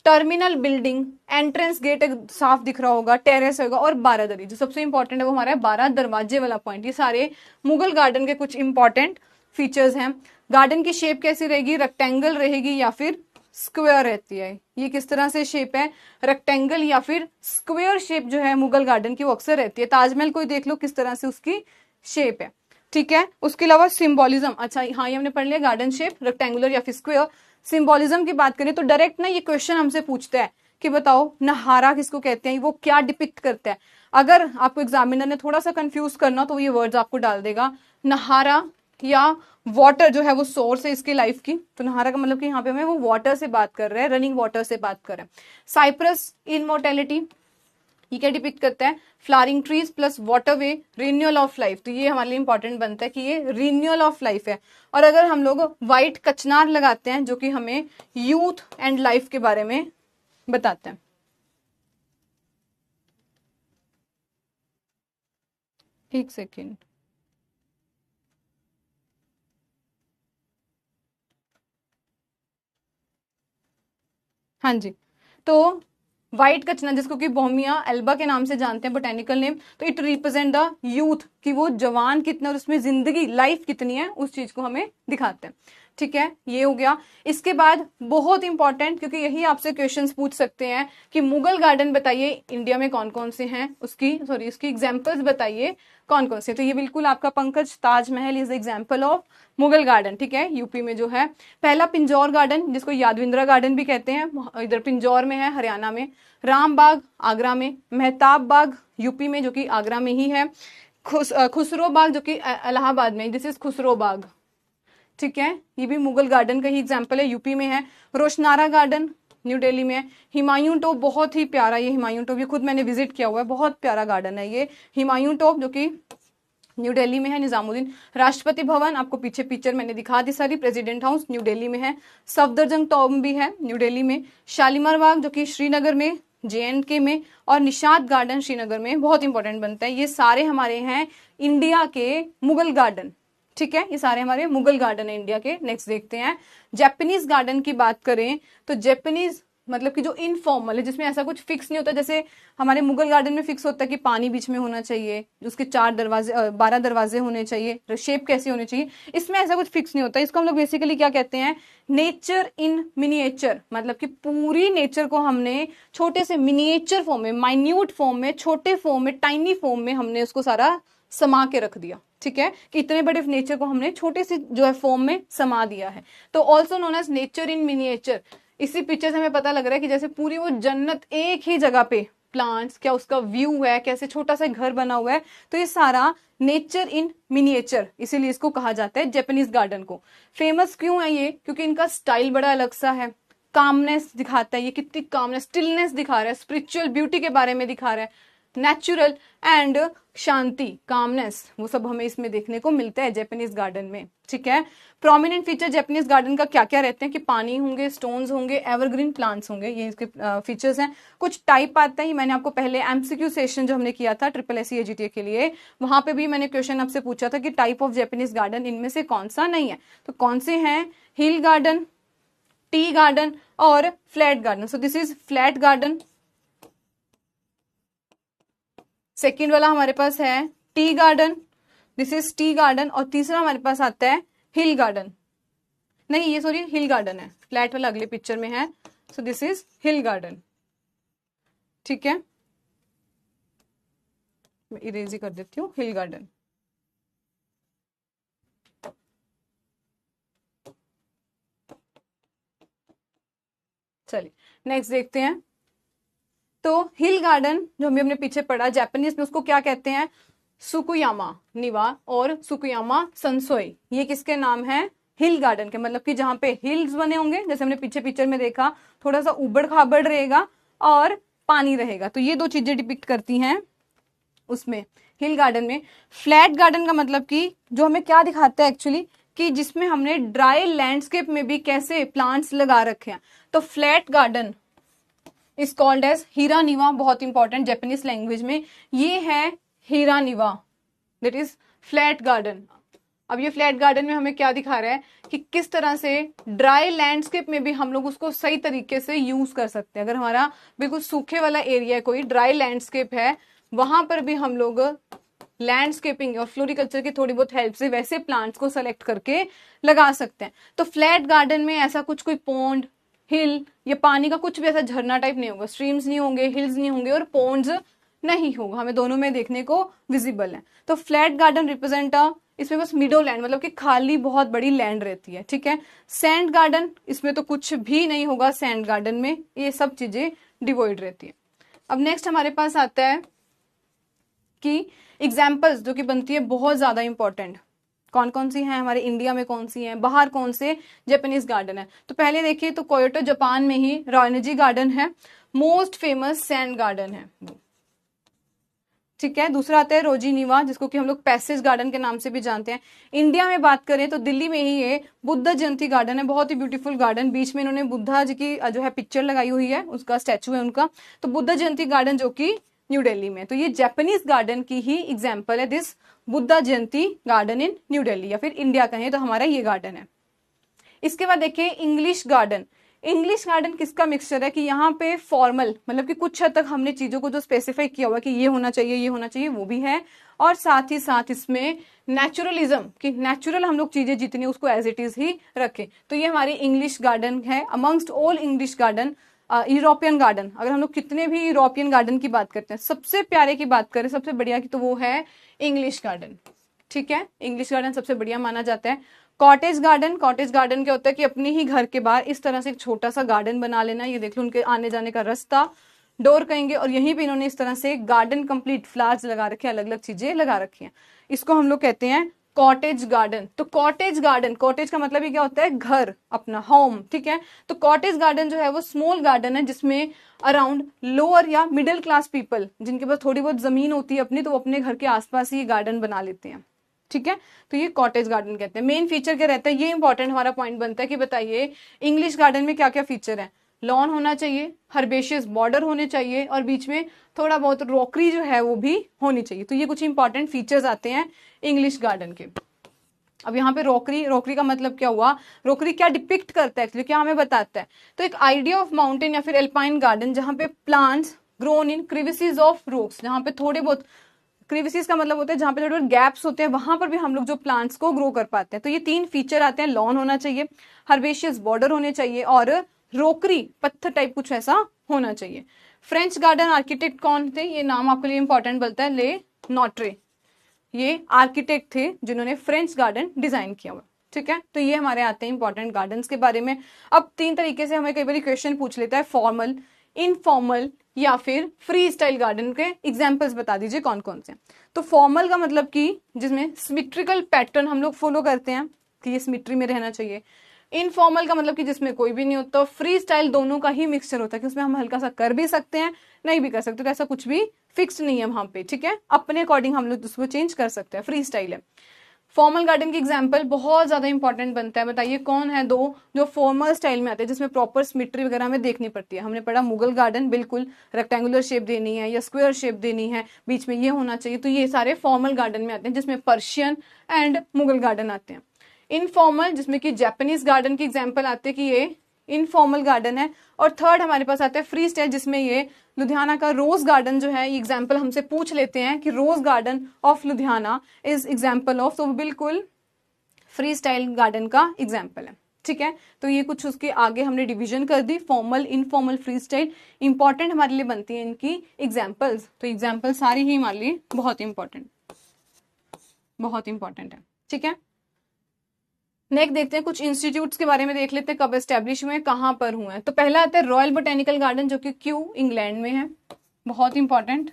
टर्मिनल बिल्डिंग, एंट्रेंस गेट साफ दिख रहा होगा, टेरेस होगा, और बारादरी। जो सबसे इंपॉर्टेंट है वो हमारा है 12 दरवाजे वाला पॉइंट। ये सारे मुगल गार्डन के कुछ इंपॉर्टेंट फीचर्स हैं। गार्डन की शेप कैसी रहेगी, रेक्टेंगल रहेगी या फिर स्क्वायर रहती है। ये किस तरह से शेप है, रेक्टेंगल या फिर स्क्वायर शेप जो है मुगल गार्डन की वो अक्सर रहती है। ताजमहल को देख लो किस तरह से उसकी शेप है, ठीक है। उसके अलावा सिंबोलिज्म, अच्छा हाँ ये हमने पढ़ लिया, गार्डन शेप रेक्टेंगुलर या फिर स्क्वायर। सिंबोलिज्म की बात करें तो डायरेक्ट ना ये क्वेश्चन हमसे पूछता है कि बताओ नहारा किसको कहते हैं, वो क्या डिपिक्ट करता है। अगर आपको एग्जामिनर ने थोड़ा सा कंफ्यूज करना तो ये वर्ड्स आपको डाल देगा, नहारा या वाटर जो है वो सोर्स है इसकी लाइफ की, तो नहारा का मतलब कि यहाँ पे हमें वो वाटर से बात कर रहे हैं, रनिंग वाटर से बात कर रहे हैं। साइप्रस इनमोर्टेलिटी, ये क्या डिपिक्ट करता है, flowering trees plus waterway, renewal of life. तो ये हमारे लिए इंपॉर्टेंट बनता है कि ये रिन्यूअल ऑफ लाइफ है। और अगर हम लोग व्हाइट कचनार लगाते हैं जो कि हमें यूथ एंड लाइफ के बारे में बताते हैं। एक सेकेंड, हाँ जी, तो व्हाइट कचना जिसको कि बोहमिया एल्बा के नाम से जानते हैं, बोटेनिकल नेम, तो इट रिप्रेजेंट द यूथ, कि वो जवान कितना और उसमें जिंदगी लाइफ कितनी है उस चीज को हमें दिखाते हैं। ठीक है, ये हो गया। इसके बाद बहुत इंपॉर्टेंट, क्योंकि यही आपसे क्वेश्चंस पूछ सकते हैं कि मुगल गार्डन बताइए इंडिया में कौन कौन से हैं, इसकी एग्जांपल्स बताइए कौन कौन से। तो ये बिल्कुल आपका Pankaj, Taj Mahal is example of Mughal garden. ठीक है, यूपी में जो है पहला पिंजौर गार्डन जिसको यादविंद्रा गार्डन भी कहते हैं, इधर पिंजौर में है हरियाणा में। राम बाग आगरा में, मेहताब बाग यूपी में जो कि आगरा में ही है, खुसरो बाग जो कि इलाहाबाद में, दिस इज खुसरो बाग। ठीक है, ये भी मुगल गार्डन का ही एग्जाम्पल है, यूपी में है। रोशनारा गार्डन न्यू दिल्ली में है। हुमायूं टॉप बहुत ही प्यारा, ये हुमायूं टॉप ये खुद मैंने विजिट किया हुआ है, बहुत प्यारा गार्डन है ये हुमायूं टॉप जो कि न्यू दिल्ली में है, निजामुद्दीन। राष्ट्रपति भवन आपको पीछे पिक्चर मैंने दिखा दी सारी, प्रेसिडेंट हाउस न्यू दिल्ली में है। सफदरजंग टॉम भी है न्यू दिल्ली में। शालीमार बाग जो कि श्रीनगर में, JNK में, और निशात गार्डन श्रीनगर में, बहुत इंपॉर्टेंट बनता है। ये सारे हमारे हैं इंडिया के मुगल गार्डन। ठीक है, ये सारे हमारे मुगल गार्डन है इंडिया के। नेक्स्ट देखते हैं, जापानीज गार्डन की बात करें तो जापानीज मतलब कि जो इनफॉर्मल है, जिसमें ऐसा कुछ फिक्स नहीं होता, जैसे हमारे मुगल गार्डन में फिक्स होता है कि पानी बीच में होना चाहिए, उसके 12 दरवाजे होने चाहिए, शेप कैसी होनी चाहिए, इसमें ऐसा कुछ फिक्स नहीं होता। इसको हम लोग बेसिकली क्या कहते हैं, नेचर इन मिनिएचर, मतलब कि पूरी नेचर को हमने छोटे से मिनिएचर फॉर्म में, माइन्यूट फॉर्म में, छोटे फॉर्म में, टाइनी फॉर्म में हमने उसको सारा समा के रख दिया। ठीक है, कि इतने बड़े नेचर को हमने छोटे से जो है फॉर्म में समा दिया है, तो also known as nature in miniature. इसी पिक्चर से हमें पता लग रहा है कि जैसे पूरी वो जन्नत एक ही जगह पे, प्लांट्स, क्या उसका व्यू है, कैसे छोटा सा घर बना हुआ है, तो ये सारा नेचर इन मिनिएचर, इसीलिए इसको कहा जाता है जापानीज गार्डन को। फेमस क्यों है ये, क्योंकि इनका स्टाइल बड़ा अलग सा है, कामनेस दिखाता है, ये कितनी कामनेस, स्टिलनेस दिखा रहा है, स्पिरिचुअल ब्यूटी के बारे में दिखा रहा है, नेचुरल एंड शांति, कामनेस, वो सब हमें इसमें देखने को मिलता है जापानीज गार्डन में। ठीक है, प्रोमिनेंट फीचर जापानीज गार्डन का क्या क्या रहते हैं कि पानी होंगे, स्टोन्स होंगे, एवरग्रीन प्लांट्स होंगे, ये इसके फीचर्स हैं। कुछ टाइप आता है, मैंने आपको पहले MCQ सेशन जो हमने किया था SSC AGTA के लिए, वहां पे भी मैंने क्वेश्चन आपसे पूछा था कि टाइप ऑफ जापानीज गार्डन इनमें से कौन सा नहीं है, तो कौन से हैं, हिल गार्डन, टी गार्डन और flat garden. So this is flat garden, second वाला हमारे पास है tea garden, this is tea garden, और तीसरा हमारे पास आता है हिल गार्डन, नहीं ये सॉरी हिल गार्डन है, फ्लैट वाला अगले पिक्चर में है, सो दिस इज हिल गार्डन। ठीक है, मैं इरेज ही कर देती हूँ, हिल गार्डन। चलिए नेक्स्ट देखते हैं, तो हिल गार्डन जो हमने अपने पीछे पढ़ा जापानीज में, उसको क्या कहते हैं, सुकुयामा निवा और सुकुयामा संसोई, ये किसके नाम है, हिल गार्डन के। मतलब कि जहां पे हिल्स बने होंगे, जैसे हमने पीछे पिक्चर में देखा, थोड़ा सा उबड़ खाबड़ रहेगा और पानी रहेगा, तो ये दो चीजें डिपिक्ट करती हैं उसमें हिल गार्डन में। फ्लैट गार्डन का मतलब कि जो हमें क्या दिखाता है एक्चुअली, कि जिसमें हमने ड्राई लैंडस्केप में भी कैसे प्लांट्स लगा रखे हैं, तो flat garden is called as hiraniwa, बहुत इंपॉर्टेंट जापानीज लैंग्वेज में, ये है hiraniwa. That is flat garden. अब ये फ्लैट गार्डन में हमें क्या दिखा रहा है कि किस तरह से ड्राई लैंडस्केप में भी हम लोग उसको सही तरीके से यूज कर सकते हैं। अगर हमारा बिल्कुल सूखे वाला एरिया, कोई ड्राई लैंडस्केप है, वहां पर भी हम लोग लैंडस्केपिंग और फ्लोरिकल्चर की थोड़ी बहुत हेल्प से वैसे प्लांट्स को सेलेक्ट करके लगा सकते हैं। तो फ्लैट गार्डन में ऐसा कुछ कोई पॉन्ड, हिल या पानी का कुछ भी ऐसा झरना टाइप नहीं होगा, स्ट्रीम्स नहीं होंगे, हिल्स नहीं होंगे और पॉन्ड्स नहीं होगा, हमें दोनों में देखने को विजिबल है। तो फ्लैट गार्डन रिप्रेजेंट इसमें बस मिडो लैंड, मतलब कि खाली बहुत बड़ी लैंड रहती है, ठीक है। सैंड गार्डन, इसमें तो कुछ भी नहीं होगा सैंड गार्डन में, ये सब चीजें डिवॉइड रहती है। अब नेक्स्ट हमारे पास आता है कि एग्जाम्पल्स जो कि बनती है बहुत ज्यादा इंपॉर्टेंट, कौन कौन सी हैं हमारे इंडिया में, कौन सी हैं बाहर, कौन से जापानीज गार्डन है। तो पहले देखिए तो कोयोटो जापान में ही रोयनजी गार्डन है, मोस्ट फेमस सैंड गार्डन है, ठीक है। दूसरा आता है रोजिनीवा, जिसको कि हम लोग पैसेज गार्डन के नाम से भी जानते हैं। इंडिया में बात करें तो दिल्ली में ही ये बुद्ध जयंती गार्डन है, बहुत ही ब्यूटीफुल गार्डन, बीच में इन्होंने बुद्धा जी की जो है पिक्चर लगाई हुई है, उसका स्टैचू है उनका। तो बुद्ध जयंती गार्डन जो कि न्यू दिल्ली में, तो ये जापानीज गार्डन की ही एग्जाम्पल है, this Buddha Jayanti garden in new Delhi, या फिर इंडिया कहें तो हमारा ये गार्डन है। इसके बाद देखिए इंग्लिश गार्डन। इंग्लिश गार्डन किसका मिक्सचर है कि यहाँ पे फॉर्मल, मतलब कि कुछ हद तक हमने चीजों को जो स्पेसिफाई किया हुआ कि ये होना चाहिए, ये होना चाहिए, वो भी है, और साथ ही साथ इसमें नेचुरलिज्म कि नेचुरल हम लोग चीजें जितनी उसको एज इट इज ही रखें। तो ये हमारी इंग्लिश गार्डन है amongst all English garden. European garden, अगर हम लोग कितने भी यूरोपियन गार्डन की बात करते हैं, सबसे प्यारे की बात करें, सबसे बढ़िया की, तो वो है इंग्लिश गार्डन, ठीक है। इंग्लिश गार्डन सबसे बढ़िया माना जाता है। कॉटेज गार्डन, कॉटेज गार्डन क्या होता है कि अपने ही घर के बाहर इस तरह से एक छोटा सा गार्डन बना लेना, ये देख लो उनके आने जाने का रास्ता, डोर कहेंगे, और यहीं पे इन्होंने इस तरह से गार्डन कंप्लीट फ्लावर्स लगा रखे हैं, अलग अलग चीजें लगा रखी हैं, इसको हम लोग कहते हैं कॉटेज गार्डन। तो कॉटेज गार्डन, कॉटेज का मतलब ही क्या होता है, घर, अपना होम, ठीक है। तो कॉटेज गार्डन जो है वो स्मॉल गार्डन है जिसमें अराउंड लोअर या मिडिल क्लास पीपल जिनके पास थोड़ी बहुत जमीन होती है अपनी, तो वो अपने घर के आसपास ही गार्डन बना लेते हैं, ठीक है। तो ये कॉटेज गार्डन कहते हैं। मेन फीचर क्या रहता है, ये इंपॉर्टेंट हमारा पॉइंट बनता है कि बताइए इंग्लिश गार्डन में क्या क्या फीचर है। लॉन होना चाहिए, हर्बेशियस बॉर्डर होने चाहिए, और बीच में थोड़ा बहुत रॉकरी जो है वो भी होनी चाहिए। तो ये कुछ इंपॉर्टेंट फीचर्स आते हैं इंग्लिश गार्डन के। अब यहाँ पे रॉकरी, रॉकरी का मतलब क्या हुआ, रॉकरी क्या डिपिक्ट करता है एक्चुअली, क्या हमें बताता है। तो एक आइडिया ऑफ माउंटेन या फिर एल्पाइन गार्डन जहाँ पे plants grown in crevices of rocks, जहाँ पे थोड़े बहुत, क्रिविसीज का मतलब होता है जहां पे थोड़े गैप्स होते हैं, वहां पर भी हम लोग जो प्लांट्स को ग्रो कर पाते हैं। तो ये तीन फीचर आते हैं, लॉन होना चाहिए, हर्बेशियस बॉर्डर होने चाहिए, और रोकरी पत्थर टाइप कुछ ऐसा होना चाहिए। फ्रेंच गार्डन आर्किटेक्ट कौन थे, ये नाम आपके लिए इंपॉर्टेंट बनता है, ले नॉट्रे, ये आर्किटेक्ट थे जिन्होंने फ्रेंच गार्डन डिजाइन किया हुआ, ठीक है। तो ये हमारे आते हैं इंपॉर्टेंट गार्डन्स के बारे में। अब तीन तरीके से हमें कई बार क्वेश्चन पूछ लेता है, फॉर्मल, इनफॉर्मल या फिर फ्री स्टाइल गार्डन के एग्जाम्पल्स बता दीजिए कौन कौन से। तो फॉर्मल का मतलब कि जिसमें सिमेट्रिकल पैटर्न हम लोग फॉलो करते हैं कि ये सिमेट्री में रहना चाहिए। इनफॉर्मल का मतलब कि जिसमें कोई भी नहीं होता। फ्री स्टाइल दोनों का ही मिक्सचर होता है कि उसमें हम हल्का सा कर भी सकते हैं, नहीं भी कर सकते, तो ऐसा कुछ भी फिक्स नहीं है वहां पे, ठीक है। अपने अकॉर्डिंग हम लोग उसको चेंज कर सकते हैं, फ्री स्टाइल है। फॉर्मल गार्डन की एग्जाम्पल बहुत ज्यादा इंपॉर्टेंट बनता है, बताइए कौन है दो जो फॉर्मल स्टाइल में आते हैं जिसमें प्रॉपर सिमेट्री वगैरह हमें देखनी पड़ती है। हमने पढ़ा मुगल गार्डन, बिल्कुल रेक्टेंगुलर शेप देनी है या स्क्वायर शेप देनी है, बीच में ये होना चाहिए, तो ये सारे फॉर्मल गार्डन में आते हैं जिसमें पर्शियन एंड मुगल गार्डन आते हैं। इनफॉर्मल जिसमें कि जापानीज गार्डन की एग्जाम्पल आते हैं कि ये इनफॉर्मल गार्डन है। और थर्ड हमारे पास आता है फ्री स्टाइल, जिसमें ये लुधियाना का रोज गार्डन जो है, ये एग्जाम्पल हमसे पूछ लेते हैं कि rose garden of Ludhiana is example of, तो बिल्कुल फ्री स्टाइल गार्डन का एग्जाम्पल है, ठीक है। तो ये कुछ उसके आगे हमने डिवीजन कर दी, formal, informal, free style. Important हमारे लिए बनती है इनकी एग्जाम्पल्स, तो एग्जाम्पल सारी ही हमारे लिए बहुत इंपॉर्टेंट है, ठीक है। नेक्स्ट देखते हैं कुछ इंस्टीट्यूट्स के बारे में, देख लेते हैं कब एस्टेब्लिश हुए हैं, कहां पर हुए हैं। तो पहला आता है रॉयल बोटेनिकल गार्डन जो कि क्यू इंग्लैंड में है, बहुत important.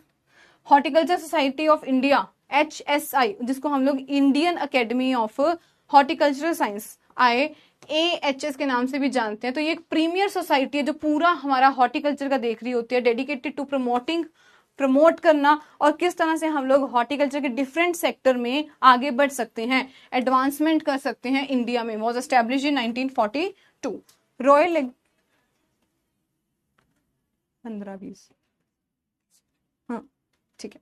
Horticulture society of India HSI, जिसको हम लोग Indian academy of horticultural science IAHS के नाम से भी जानते हैं। तो ये एक प्रीमियर सोसाइटी है जो पूरा हमारा हॉर्टिकल्चर का देख रही होती है, डेडिकेटेड टू प्रमोट करना और किस तरह से हम लोग हॉर्टिकल्चर के डिफरेंट सेक्टर में आगे बढ़ सकते हैं, एडवांसमेंट कर सकते हैं इंडिया में। Was establish in 1942। रॉयल 15-20, हाँ ठीक है।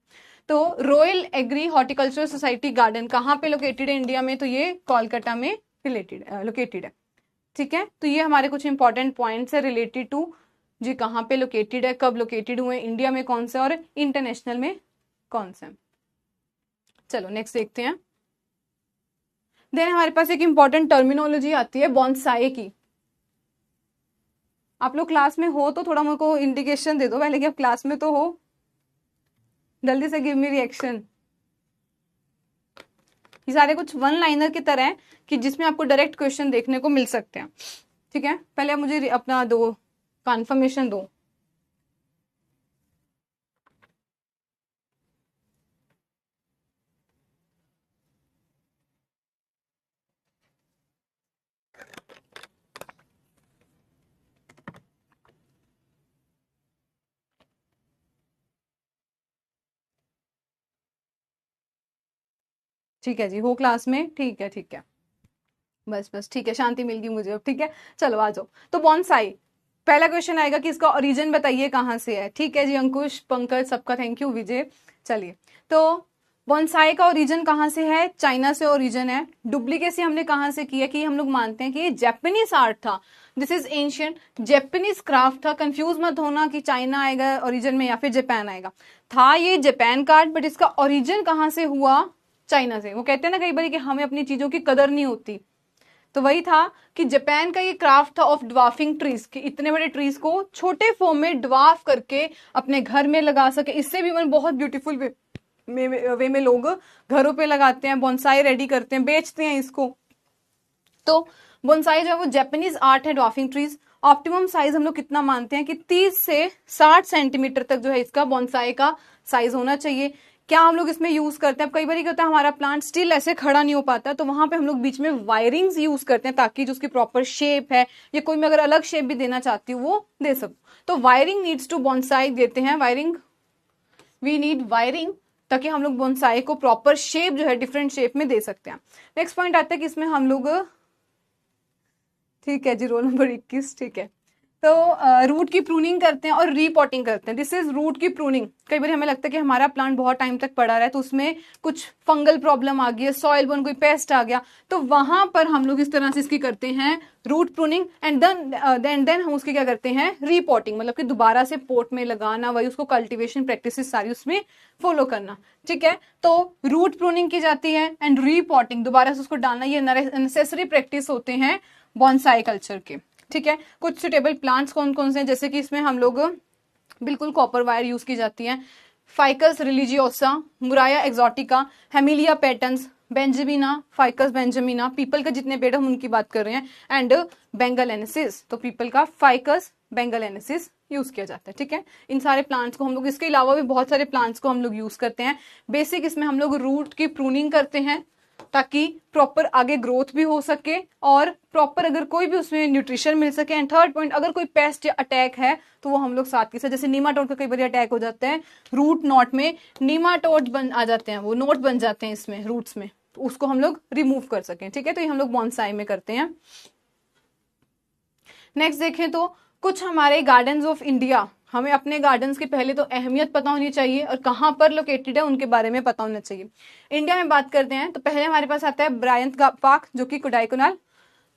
तो royal agri horticultural society garden कहाँ पे लोकेटेड है इंडिया में? तो ये कोलकाता में लोकेटेड है। ठीक है, तो ये हमारे कुछ इंपॉर्टेंट पॉइंट्स है रिलेटेड टू जी कहाँ पे लोकेटेड है, कब लोकेटेड हुए, इंडिया में कौन से और इंटरनेशनल में कौन से। चलो नेक्स्ट देखते हैं। देन हमारे पास एक इंपॉर्टेंट टर्मिनोलॉजी आती है बॉन्साई की। आप लोग क्लास में हो तो थोड़ा मेरे को इंडिकेशन दे दो पहले कि आप क्लास में तो हो, जल्दी से गिव मी रिएक्शन। ये सारे कुछ वन लाइनर की तरह है कि जिसमें आपको डायरेक्ट क्वेश्चन देखने को मिल सकते हैं। ठीक है, पहले आप मुझे अपना दो कन्फर्मेशन दो। ठीक है जी, हो क्लास में? ठीक है ठीक है, बस बस ठीक है, शांति मिल गई मुझे अब। ठीक है, चलो आ जाओ। तो बॉन्साई, पहला क्वेश्चन आएगा कि इसका ओरिजिन बताइए कहाँ से है। ठीक है जी, अंकुश, पंकज, सबका थैंक यू, विजय। चलिए, तो बॉन्साई का ओरिजिन कहाँ से है? चाइना से ओरिजिन है। डुप्लीकेसी हमने कहाँ से की है कि हम लोग मानते हैं कि ये जापानीज आर्ट था, this is ancient Japanese craft था। कंफ्यूज मत होना कि चाइना आएगा ओरिजिन में या फिर जापान आएगा, था ये जापान का आर्ट, बट इसका ओरिजिन कहाँ से हुआ? चाइना से। वो कहते हैं ना कई बार कि हमें अपनी चीजों की कदर नहीं होती, तो वही था कि जापान का ये क्राफ्ट था ऑफ ड्वार्फिंग ट्रीज, कि इतने बड़े ट्रीज को छोटे फॉर्म में ड्वार्फ करके अपने घर में लगा सके। इससे भी मन बहुत ब्यूटीफुल वे में लोग घरों पे लगाते हैं, बोनसाई रेडी करते हैं, बेचते हैं इसको। तो बोनसाई जो है वो जापानीज आर्ट है, ड्वार्फिंग ट्रीज। ऑप्टिमम साइज हम लोग कितना मानते हैं कि 30 से 60 सेंटीमीटर तक जो है इसका बोनसाई का साइज होना चाहिए। क्या हम लोग इसमें यूज करते हैं? अब कई बार क्या होता है हमारा प्लांट स्टिल ऐसे खड़ा नहीं हो पाता, तो वहां पे हम लोग बीच में वायरिंग्स यूज करते हैं ताकि जो उसकी प्रॉपर शेप है या कोई मैं अगर अलग शेप भी देना चाहती हूँ वो दे सकूं। तो वायरिंग नीड्स टू बोनसाई देते हैं, वायरिंग, वी नीड वायरिंग, ताकि हम लोग बोनसाई को प्रॉपर शेप जो है डिफरेंट शेप में दे सकते हैं। नेक्स्ट पॉइंट आता है कि इसमें हम लोग, ठीक है जी, रोल नंबर 21, ठीक है। तो रूट की प्रूनिंग करते हैं और रीपॉटिंग करते हैं, दिस इज रूट की प्रूनिंग। कई बार हमें लगता है कि हमारा प्लांट बहुत टाइम तक पड़ा रहा है तो उसमें कुछ फंगल प्रॉब्लम आ गई है, सॉइल बोर्न कोई पेस्ट आ गया, तो वहां पर हम लोग इस तरह से इसकी करते हैं रूट प्रूनिंग, एंड देन हम उसकी क्या करते हैं? रीपॉटिंग, मतलब कि दोबारा से पोर्ट में लगाना, वही उसको कल्टिवेशन प्रैक्टिसेस सारी उसमें फॉलो करना। ठीक है, तो रूट प्रूनिंग की जाती है एंड रीपॉटिंग, दोबारा से उसको डालना, ये नेसेसरी प्रैक्टिस होते हैं बॉन्साई कल्चर के। ठीक है, कुछ सुटेबल प्लांट्स कौन कौन से हैं? जैसे कि इसमें हम लोग बिल्कुल कॉपर वायर यूज की जाती है, ficus religiosa, murraya exotica, hamelia patens, benjamina, ficus benjamina, पीपल का जितने पेड़ हम उनकी बात कर रहे हैं, एंड बेंगलेनेसिस, तो पीपल का फाइकस बेंगलेनेसिस यूज किया जाता है। ठीक है, इन सारे प्लांट्स को हम लोग, इसके अलावा भी बहुत सारे प्लांट्स को हम लोग यूज करते हैं। बेसिक इसमें हम लोग रूट की प्रूनिंग करते हैं ताकि प्रॉपर आगे ग्रोथ भी हो सके और प्रॉपर अगर कोई भी उसमें न्यूट्रिशन मिल सके। एंड थर्ड पॉइंट, अगर कोई पेस्ट या अटैक है तो वो हम लोग साथ के साथ, जैसे नीमाटोड का कई बार अटैक हो जाता है, रूट नोट में नीमाटोड बन आ जाते हैं, वो नोट बन जाते हैं इसमें रूट्स में, तो उसको हम लोग रिमूव कर सकें। ठीक है, तो ये हम लोग बॉन्साई में करते हैं। नेक्स्ट देखें तो कुछ हमारे गार्डन्स ऑफ इंडिया, हमें अपने गार्डन्स की पहले तो अहमियत पता होनी चाहिए और कहाँ पर लोकेटेड है उनके बारे में पता होना चाहिए। इंडिया में बात करते हैं तो पहले हमारे पास आता है ब्रायंत पार्क, जो कि कोडाईकनाल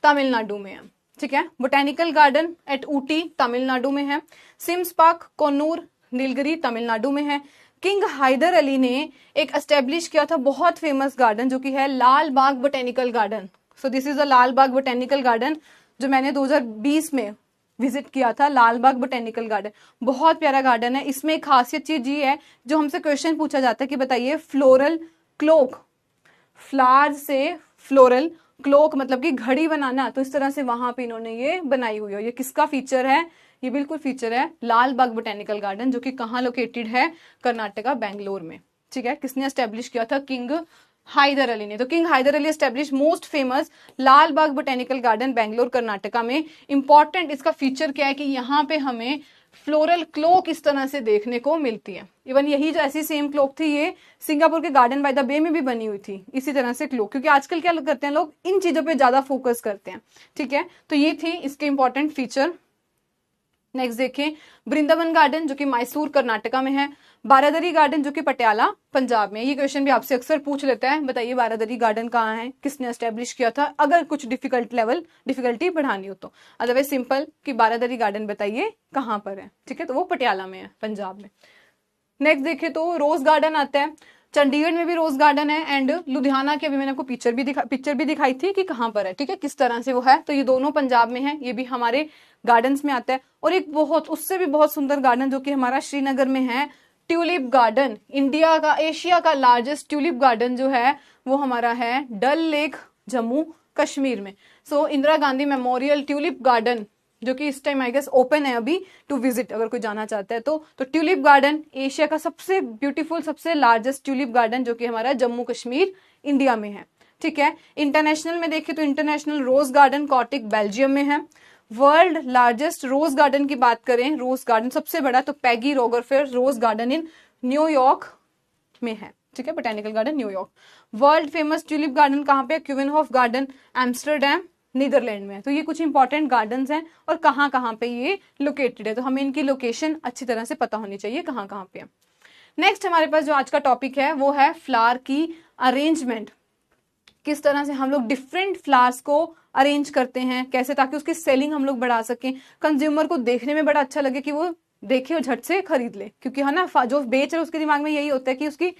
तमिलनाडु में है। ठीक है, botanical garden eight Ooty Tamil Nadu में है। सिम्स पार्क कोन्नूर नीलगिरी तमिलनाडु में है। किंग हैदर अली ने एक एस्टेब्लिश किया था बहुत फेमस गार्डन, जो कि है Lal Bagh botanical garden. So this is the Lal Bagh botanical garden, जो मैंने 2020 में विजिट किया था, लाल बाग बोटेनिकल गार्डन। बहुत प्यारा गार्डन है। इसमें एक खासियत चीज ये है, जो हमसे क्वेश्चन पूछा जाता है कि बताइए फ्लोरल क्लोक, फ्लावर से फ्लोरल क्लोक मतलब कि घड़ी बनाना, तो इस तरह से वहां पे इन्होंने ये बनाई हुई है। ये किसका फीचर है? ये बिल्कुल फीचर है लाल बाग बोटेनिकल गार्डन, जो कि कहाँ लोकेटेड है? कर्नाटका, बेंगलोर में। ठीक है, किसने एस्टेब्लिश किया था? किंग हैदर अली ने। तो king Hyder Ali establish most famous Lal Bagh botanical garden Bangalore Karnataka में। इंपॉर्टेंट इसका फीचर क्या है कि यहाँ पे हमें फ्लोरल क्लोक इस तरह से देखने को मिलती है। इवन यही जो ऐसी सेम क्लोक थी, ये सिंगापुर के गार्डन बाय द बे में भी बनी हुई थी इसी तरह से क्लोक, क्योंकि आजकल क्या करते हैं लोग, इन चीजों पे ज्यादा फोकस करते हैं। ठीक है, तो ये थी इसके इंपॉर्टेंट फीचर। नेक्स्ट देखें, वृंदावन गार्डन जो कि मैसूर कर्नाटका में है, बारादरी गार्डन जो कि पटियाला पंजाब में। ये क्वेश्चन भी आपसे अक्सर पूछ लेता है, बताइए बारादरी गार्डन कहाँ है, किसने एस्टेब्लिश किया था, अगर कुछ डिफिकल्टी बढ़ानी हो तो। अदरवाइज सिंपल कि बारादरी गार्डन बताइए कहाँ पर है, ठीक है, तो वो पटियाला में है, पंजाब में। नेक्स्ट देखें तो रोज गार्डन आता है, चंडीगढ़ में भी रोज गार्डन है, एंड लुधियाना की अभी मैंने आपको पिक्चर भी दिखाई थी कि कहाँ पर है, ठीक है, किस तरह से वो है। तो ये दोनों पंजाब में है, ये भी हमारे गार्डन्स में आता है। और एक बहुत उससे भी बहुत सुंदर गार्डन जो कि हमारा श्रीनगर में है, ट्यूलिप गार्डन, इंडिया का, एशिया का लार्जेस्ट ट्यूलिप गार्डन जो है वो हमारा है डल लेक, जम्मू कश्मीर में। So Indira Gandhi memorial tulip garden जो कि इस टाइम आई गेस ओपन है अभी टू विजिट, अगर कोई जाना चाहता है तो ट्यूलिप गार्डन एशिया का सबसे ब्यूटीफुल, सबसे लार्जेस्ट ट्यूलिप गार्डन जो कि हमारा जम्मू कश्मीर इंडिया में है, ठीक है। इंटरनेशनल में देखें तो इंटरनेशनल रोज गार्डन कॉटिक बेल्जियम में है। वर्ल्ड लार्जेस्ट रोज गार्डन की बात करें, रोज गार्डन सबसे बड़ा तो पैगी रोगरफेयर रोज गार्डन इन न्यूयॉर्क में है, ठीक है, botanical garden New York. World famous tulip garden कहाँ पे, क्यूवेनहॉफ गार्डन एम्स्टरडेम नीदरलैंड में। तो ये कुछ इंपॉर्टेंट गार्डन्स हैं और कहाँ कहाँ पे ये लोकेटेड है, तो हमें इनकी लोकेशन अच्छी तरह से पता होनी चाहिए कहाँ कहाँ पे है। नेक्स्ट हमारे पास जो आज का टॉपिक है वो है फ्लावर की अरेंजमेंट, किस तरह से हम लोग डिफरेंट फ्लावर्स को अरेंज करते हैं, कैसे, ताकि उसकी सेलिंग हम लोग बढ़ा सकें, कंज्यूमर को देखने में बड़ा अच्छा लगे कि वो देखे और झट से खरीद ले, क्योंकि है ना, जो बेच रहे उसके दिमाग में यही होता है कि उसकी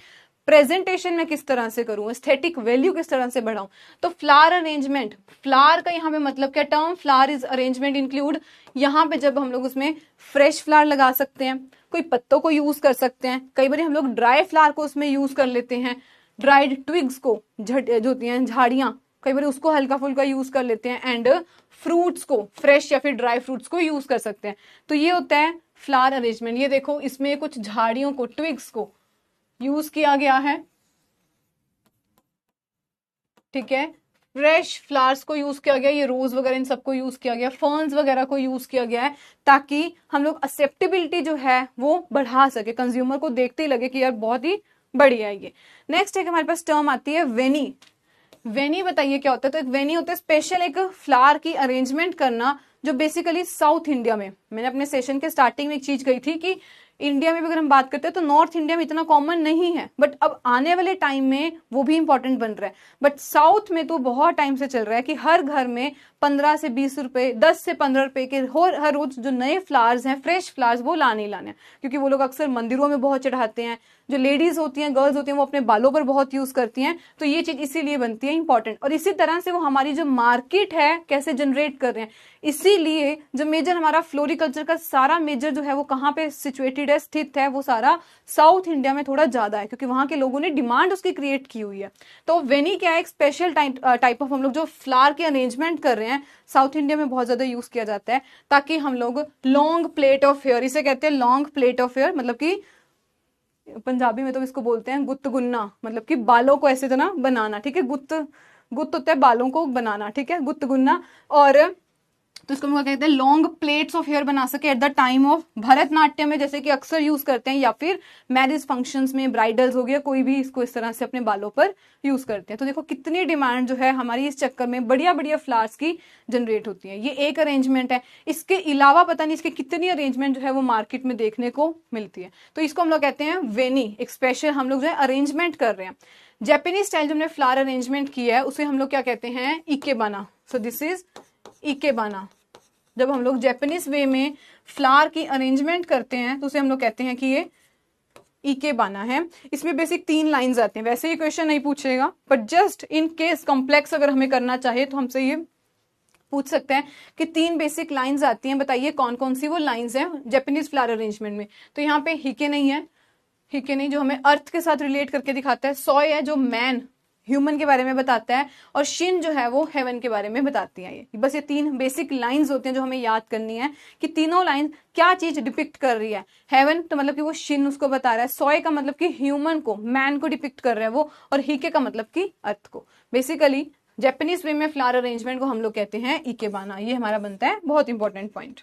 प्रेजेंटेशन में किस तरह से करूं, एस्थेटिक वैल्यू किस तरह से बढ़ाऊं। तो फ्लावर अरेंजमेंट, फ्लावर का यहाँ पे मतलब क्या, term flower is arrangement include, यहाँ पे जब हम लोग उसमें फ्रेश फ्लावर लगा सकते हैं, कोई पत्तों को यूज कर सकते हैं, कई बार हम लोग ड्राई फ्लावर को उसमें यूज कर लेते हैं, ड्राइड ट्विग्स को, जो होती हैं झाड़ियां, कई बार उसको हल्का फुल्का यूज कर लेते हैं, एंड फ्रूट्स को, फ्रेश या फिर ड्राई फ्रूट्स को यूज कर सकते हैं। तो ये होता है फ्लावर अरेंजमेंट। ये देखो इसमें कुछ झाड़ियों को, ट्विग्स को यूज किया गया है, ठीक है, फ्रेश फ्लावर्स को यूज किया गया, ये रोज वगैरह इन सबको यूज किया गया, फर्न्स वगैरह को यूज किया गया है, ताकि हम लोग एक्सेप्टेबिलिटी जो है वो बढ़ा सके, कंज्यूमर को देखते ही लगे कि यार बहुत ही बढ़िया है ये। नेक्स्ट एक हमारे पास टर्म आती है वेनी। वेनी बताइए क्या होता है, तो एक वेनी होता है स्पेशल एक फ्लावर की अरेंजमेंट करना, जो बेसिकली साउथ इंडिया में, मैंने अपने सेशन के स्टार्टिंग में एक चीज कही थी कि इंडिया में भी अगर हम बात करते हैं तो नॉर्थ इंडिया में इतना कॉमन नहीं है, बट अब आने वाले टाइम में वो भी इंपॉर्टेंट बन रहा है। बट साउथ में तो बहुत टाइम से चल रहा है कि हर घर में 15 से 20 रुपए, 10 से 15 रुपए के हर रोज जो नए फ्लावर्स हैं, फ्रेश फ्लावर्स, वो लाने ही लाने हैं, क्योंकि वो लोग अक्सर मंदिरों में बहुत चढ़ाते हैं, जो लेडीज होती हैं, गर्ल्स होती हैं, वो अपने बालों पर बहुत यूज करती हैं, तो ये चीज इसीलिए बनती है इंपॉर्टेंट। और इसी तरह से वो हमारी जो मार्केट है कैसे जनरेट कर रहे हैं, इसीलिए जो मेजर हमारा फ्लोरिकल्चर का सारा मेजर जो है वो कहाँ पे सिचुएटेड है, स्थित है, वो सारा साउथ इंडिया में थोड़ा ज्यादा है, क्योंकि वहां के लोगों ने डिमांड उसकी क्रिएट की हुई है। तो वेनी क्या है, एक स्पेशल टाइप ऑफ हम लोग जो फ्लावर के अरेंजमेंट कर रहे हैं, साउथ इंडिया में बहुत ज्यादा यूज किया जाता है, ताकि हम लोग लॉन्ग प्लेट ऑफ हेयर, इसे कहते हैं लॉन्ग प्लेट ऑफ हेयर, मतलब कि पंजाबी में तो इसको बोलते हैं गुत्त गुन्ना, मतलब कि बालों को ऐसे तरह बनाना, ठीक है, गुत्त होता है बालों को बनाना, ठीक है, गुत्त गुन्ना। और तो इसको हम कहते हैं लॉन्ग प्लेट्स ऑफ हेयर बना सके at the time of Bharatanatyam में, जैसे कि अक्सर यूज करते हैं, या फिर मैरिज फंक्शंस में, ब्राइडल्स हो गया, कोई भी इसको इस तरह से अपने बालों पर यूज करते हैं। तो देखो कितनी डिमांड जो है हमारी इस चक्कर में बढ़िया बढ़िया फ्लावर्स की जनरेट होती है। ये एक अरेंजमेंट है, इसके अलावा पता नहीं इसके कितनी अरेंजमेंट जो है वो मार्केट में देखने को मिलती है। तो इसको हम लोग कहते हैं वेनी, एक स्पेशल हम लोग जो है अरेंजमेंट कर रहे हैं। जैपनीज स्टाइल जो हमने फ्लावर अरेंजमेंट किया है उसे हम लोग क्या कहते हैं, ikebana. So this is ikebana. जब हम लोग जैपनीज वे में फ्लावर की अरेंजमेंट करते हैं तो उसे हम लोग कहते हैं कि ये इकेबाना है। इसमें बेसिक 3 लाइंस आते हैं, वैसे ये क्वेश्चन नहीं पूछेगा, but just in case complex अगर हमें करना चाहे तो हमसे ये पूछ सकते हैं कि 3 बेसिक लाइंस आती हैं, बताइए कौन कौन सी वो लाइंस हैं जैपनीज फ्लावर अरेंजमेंट में। तो यहाँ पे हिके नहीं है, हिके नहीं जो हमें अर्थ के साथ रिलेट करके दिखाता है, सॉय है जो मैन, ह्यूमन के बारे में बताता है, और शिन जो है वो हेवन के बारे में बताती है। ये बस ये 3 बेसिक लाइंस होती हैं जो हमें याद करनी है कि तीनों लाइन क्या चीज डिपिक्ट कर रही है। हेवन तो मतलब कि वो शिन उसको बता रहा है, सॉय का मतलब कि ह्यूमन को, मैन को डिपिक्ट कर रहा है वो, और हीके का मतलब कि अर्थ को। बेसिकली जैपनीज वे में फ्लावर अरेंजमेंट को हम लोग कहते हैं इकेबाना। ये हमारा बनता है बहुत इंपॉर्टेंट पॉइंट।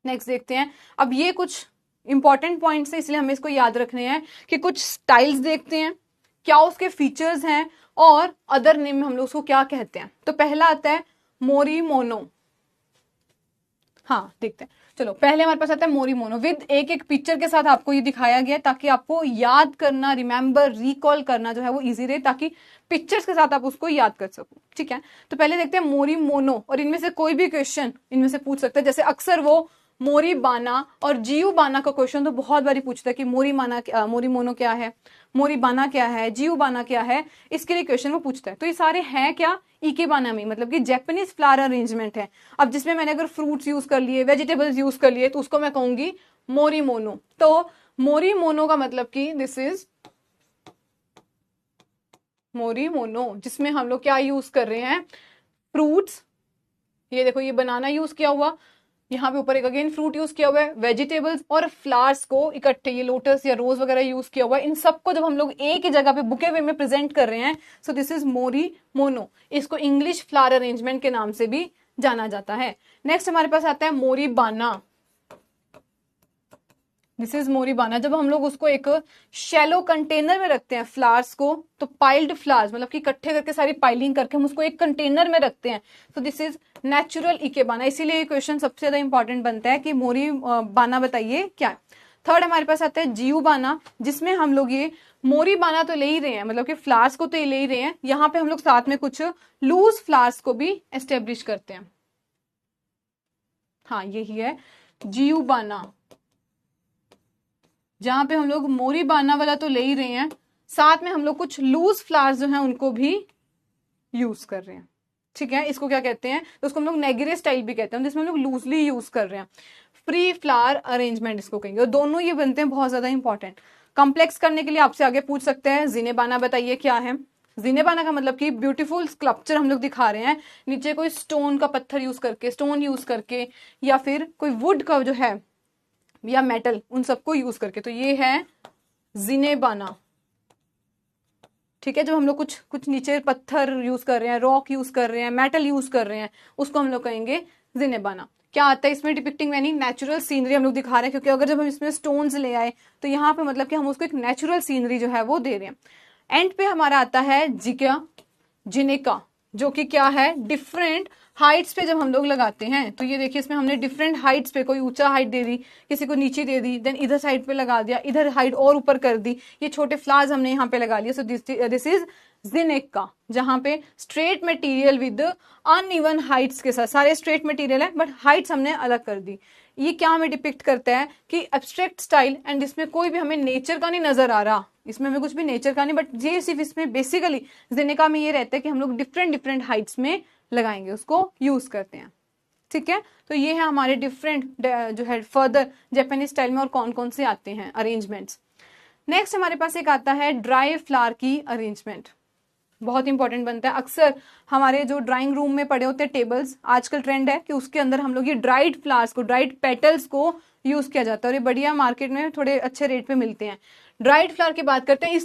नेक्स्ट देखते हैं, अब ये कुछ इंपॉर्टेंट पॉइंट्स है इसलिए हमें इसको याद रखने हैं कि कुछ स्टाइल्स देखते हैं, क्या उसके फीचर्स हैं, और अदर नेम में हम लोग उसको क्या कहते हैं। तो पहला आता है मोरी मोनो। हाँ देखते हैं। चलो पहले हमारे पास आता है मोरी मोनो, विद एक एक पिक्चर के साथ आपको ये दिखाया गया ताकि आपको याद करना, रिमेंबर, रिकॉल करना जो है वो इजी रहे, ताकि पिक्चर्स के साथ आप उसको याद कर सको। ठीक है, तो पहले देखते हैं मोरी मोनो, और इनमें से कोई भी क्वेश्चन इनमें से पूछ सकता है। जैसे अक्सर वो मोरी बाना और जीयू बाना का क्वेश्चन तो बहुत बारी पूछता है कि मोरी मोनो क्या है, मोरी बाना क्या है, जीयू बाना क्या है, इसके लिए क्वेश्चन वो पूछता है। तो ये सारे हैं क्या, इकेबाना में, मतलब कि जैपनीज फ्लावर अरेंजमेंट है। अब जिसमें मैंने अगर फ्रूट्स यूज कर लिए, वेजिटेबल्स यूज कर लिए, तो उसको मैं कहूंगी मोरी मोनो। तो मोरी मोनो का मतलब कि दिस इज मोरी मोनो, जिसमें हम लोग क्या यूज कर रहे हैं, फ्रूट्स, ये देखो ये बनाना यूज किया हुआ, यहाँ पे ऊपर एक अगेन फ्रूट यूज किया हुआ है, वेजिटेबल्स और फ्लावर्स को इकट्ठे, ये लोटस या रोज वगैरह यूज किया हुआ है। इन सबको जब हम लोग एक ही जगह पे बुके वे में प्रेजेंट कर रहे हैं, सो दिस इज मोरी मोनो। इसको इंग्लिश फ्लावर अरेंजमेंट के नाम से भी जाना जाता है। नेक्स्ट हमारे पास आता है मोरी बाना, दिस इज मोरी बाना। जब हम लोग उसको एक शैलो कंटेनर में रखते हैं फ्लावर्स को, तो पाइल्ड फ्लावर्स मतलब कि इकट्ठे करके सारी पाइलिंग करके हम उसको एक कंटेनर में रखते हैं, तो दिस इज नेचुरल इकेबाना। इसीलिए ये क्वेश्चन सबसे ज्यादा इंपॉर्टेंट बनता है कि मोरी बाना बताइए क्या है। थर्ड हमारे पास आता है जीयू बाना, जिसमें हम लोग ये मोरी बाना तो ले ही रहे हैं, मतलब कि फ्लावर्स को तो ले ही रहे हैं, यहाँ पे हम लोग साथ में कुछ लूज फ्लावर्स को भी एस्टेब्लिश करते हैं। हाँ यही है जीयू बाना, जहां पे हम लोग मोरी बाना वाला तो ले ही रहे हैं, साथ में हम लोग कुछ लूज फ्लावर्स जो हैं उनको भी यूज कर रहे हैं। ठीक है, इसको क्या कहते हैं, तो उसको हम लोग नेगेरे स्टाइल भी कहते हैं, जिसमें हम लोग लूजली यूज कर रहे हैं। फ्री फ्लावर अरेंजमेंट इसको कहेंगे, और दोनों ये बनते हैं बहुत ज्यादा इंपॉर्टेंट। कॉम्प्लेक्स करने के लिए आपसे आगे पूछ सकते हैं जिनेबाना बताइए क्या है। जिनेबाना का मतलब कि ब्यूटीफुल स्कल्पचर हम लोग दिखा रहे हैं, नीचे कोई स्टोन का पत्थर यूज करके, स्टोन यूज करके, या फिर कोई वुड का जो है या मेटल, उन सबको यूज करके, तो ये है जिनेबाना। ठीक है, जब हम लोग कुछ कुछ नीचे पत्थर यूज कर रहे हैं, रॉक यूज कर रहे हैं, मेटल यूज कर रहे हैं, उसको हम लोग कहेंगे जिनेबाना। क्या आता है इसमें, डिपिक्टिंग मैनी नेचुरल सीनरी हम लोग दिखा रहे हैं, क्योंकि अगर जब हम इसमें स्टोन्स ले आए तो यहाँ पे मतलब कि हम उसको एक नेचुरल सीनरी जो है वो दे रहे हैं। एंड पे हमारा आता है जिनेका, जो कि क्या है, डिफरेंट हाइट्स पे जब हम लोग लगाते हैं, तो ये देखिए इसमें हमने डिफरेंट हाइट्स पे, कोई ऊंचा हाइट दे दी, किसी को नीचे दे दी, देन इधर साइड पे लगा दिया, इधर हाइट और ऊपर कर दी, ये छोटे फ्लावर्स हमने यहाँ पे लगा लिए। सो दिस इज जिनेका, जहां पे straight material with uneven Heights के साथ, सारे स्ट्रेट मटेरियल है बट हाइट्स हमने अलग कर दी। ये क्या हमें डिपिक्ट करता है कि एब्स्ट्रैक्ट स्टाइल, एंड इसमें कोई भी हमें नेचर का नहीं नजर आ रहा, इसमें हमें कुछ भी नेचर का नहीं, बट ये सिर्फ इसमें बेसिकली जिनेका में ये रहता है कि हम लोग डिफरेंट डिफरेंट हाइट्स में लगाएंगे, उसको यूज करते हैं। ठीक है, तो ये है हमारे डिफरेंट जो है फर्दर जापानीज स्टाइल में और कौन कौन से आते हैं अरेंजमेंट्स। नेक्स्ट हमारे पास एक आता है ड्राई फ्लावर की अरेंजमेंट, बहुत इंपॉर्टेंट बनता है। अक्सर हमारे जो ड्राइंग रूम में पड़े होते हैं टेबल्स, आजकल ट्रेंड है कि उसके अंदर हम लोग ये ड्राइड फ्लावर्स को, ड्राइड पेटल्स को यूज किया जाता है, और ये बढ़िया मार्केट में थोड़े अच्छे रेट पे मिलते हैं। ड्राइड फ्लावर की बात करते हैं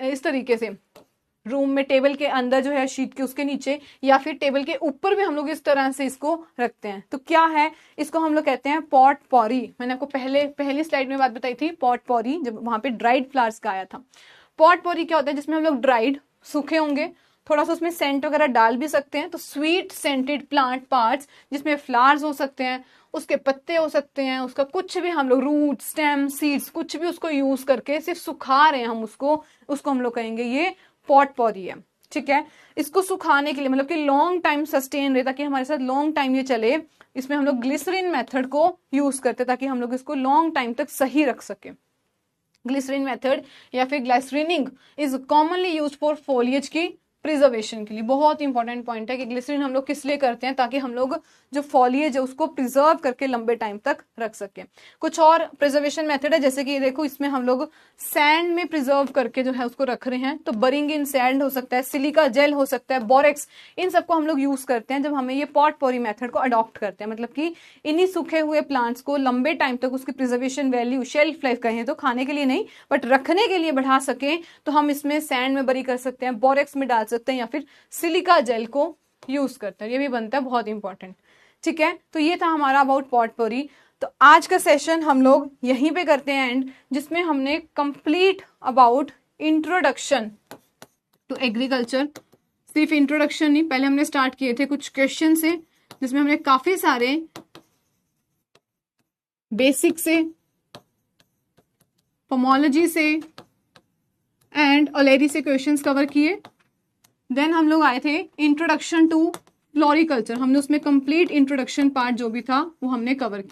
इस तरीके से, रूम में टेबल के अंदर जो है शीट के उसके नीचे, या फिर टेबल के ऊपर भी हम लोग इस तरह से इसको रखते हैं। तो क्या है, इसको हम लोग कहते हैं पॉट पॉरी। मैंने आपको पहली स्लाइड में बात बताई थी पॉट पॉरी, जब वहां पे ड्राइड फ्लावर्स का आया था। पॉट पॉरी क्या होता है, जिसमें हम लोग ड्राइड, सूखे होंगे, थोड़ा सा उसमें सेंट वगैरह डाल भी सकते हैं, तो स्वीट सेंटेड प्लांट पार्ट्स, जिसमें फ्लावर्स हो सकते हैं, उसके पत्ते हो सकते हैं, उसका कुछ भी हम लोग रूट, स्टेम, सीड्स, कुछ भी उसको यूज करके सिर्फ सुखा रहे हैं हम उसको हम लोग कहेंगे ये पॉट पॉरी है। ठीक है, इसको सुखाने के लिए मतलब कि लॉन्ग टाइम सस्टेन रहे, ताकि हमारे साथ लॉन्ग टाइम ये चले, इसमें हम लोग ग्लिसरीन मेथड को यूज करते ताकि हम लोग इसको लॉन्ग टाइम तक सही रख सके। ग्लिसरीन मेथड या फिर glycerining is commonly use for foliage की प्रिजर्वेशन के लिए। बहुत इंपॉर्टेंट पॉइंट है कि ग्लिसरीन हम लोग किस लिए करते हैं, ताकि हम लोग जो फॉलिएज है उसको प्रिजर्व करके लंबे टाइम तक रख सके। कुछ और प्रिजर्वेशन मेथड है, जैसे कि देखो इसमें हम लोग सैंड में प्रिजर्व करके जो है उसको रख रहे हैं, तो बरिंग इन सैंड हो सकता है, सिलिका जेल हो सकता है, बोरेक्स, इन सबको हम लोग यूज करते हैं जब हमें ये पॉट पॉरी मेथड को अडॉप्ट करते हैं। मतलब कि इन्हीं सूखे हुए प्लांट्स को लंबे टाइम तक उसकी प्रिजर्वेशन वैल्यू, शेल्फ लाइफ कहें तो, खाने के लिए नहीं बट रखने के लिए बढ़ा सके, तो हम इसमें सैंड में बरी कर सकते हैं, बोरेक्स में डाल सकते हैं, या फिर सिलिका जेल को यूज करते हैं, ये भी बनता है बहुत इंपॉर्टेंट। ठीक है, तो ये था हमारा अबाउट पॉट पॉरी। तो आज का सेशन हम लोग यहीं पे करते हैं एंड, जिसमें हमने complete about introduction to agriculture, सिर्फ इंट्रोडक्शन नहीं, पहले हमने स्टार्ट किए थे कुछ क्वेश्चन से, जिसमें हमने काफी सारे बेसिक से, पोमोलॉजी से एंड ओलेरी से क्वेश्चंस कवर किए। देन हम लोग आए थे इंट्रोडक्शन टू फ्लोरिकल्चर, हमने उसमें कंप्लीट इंट्रोडक्शन पार्ट जो भी था वो हमने कवर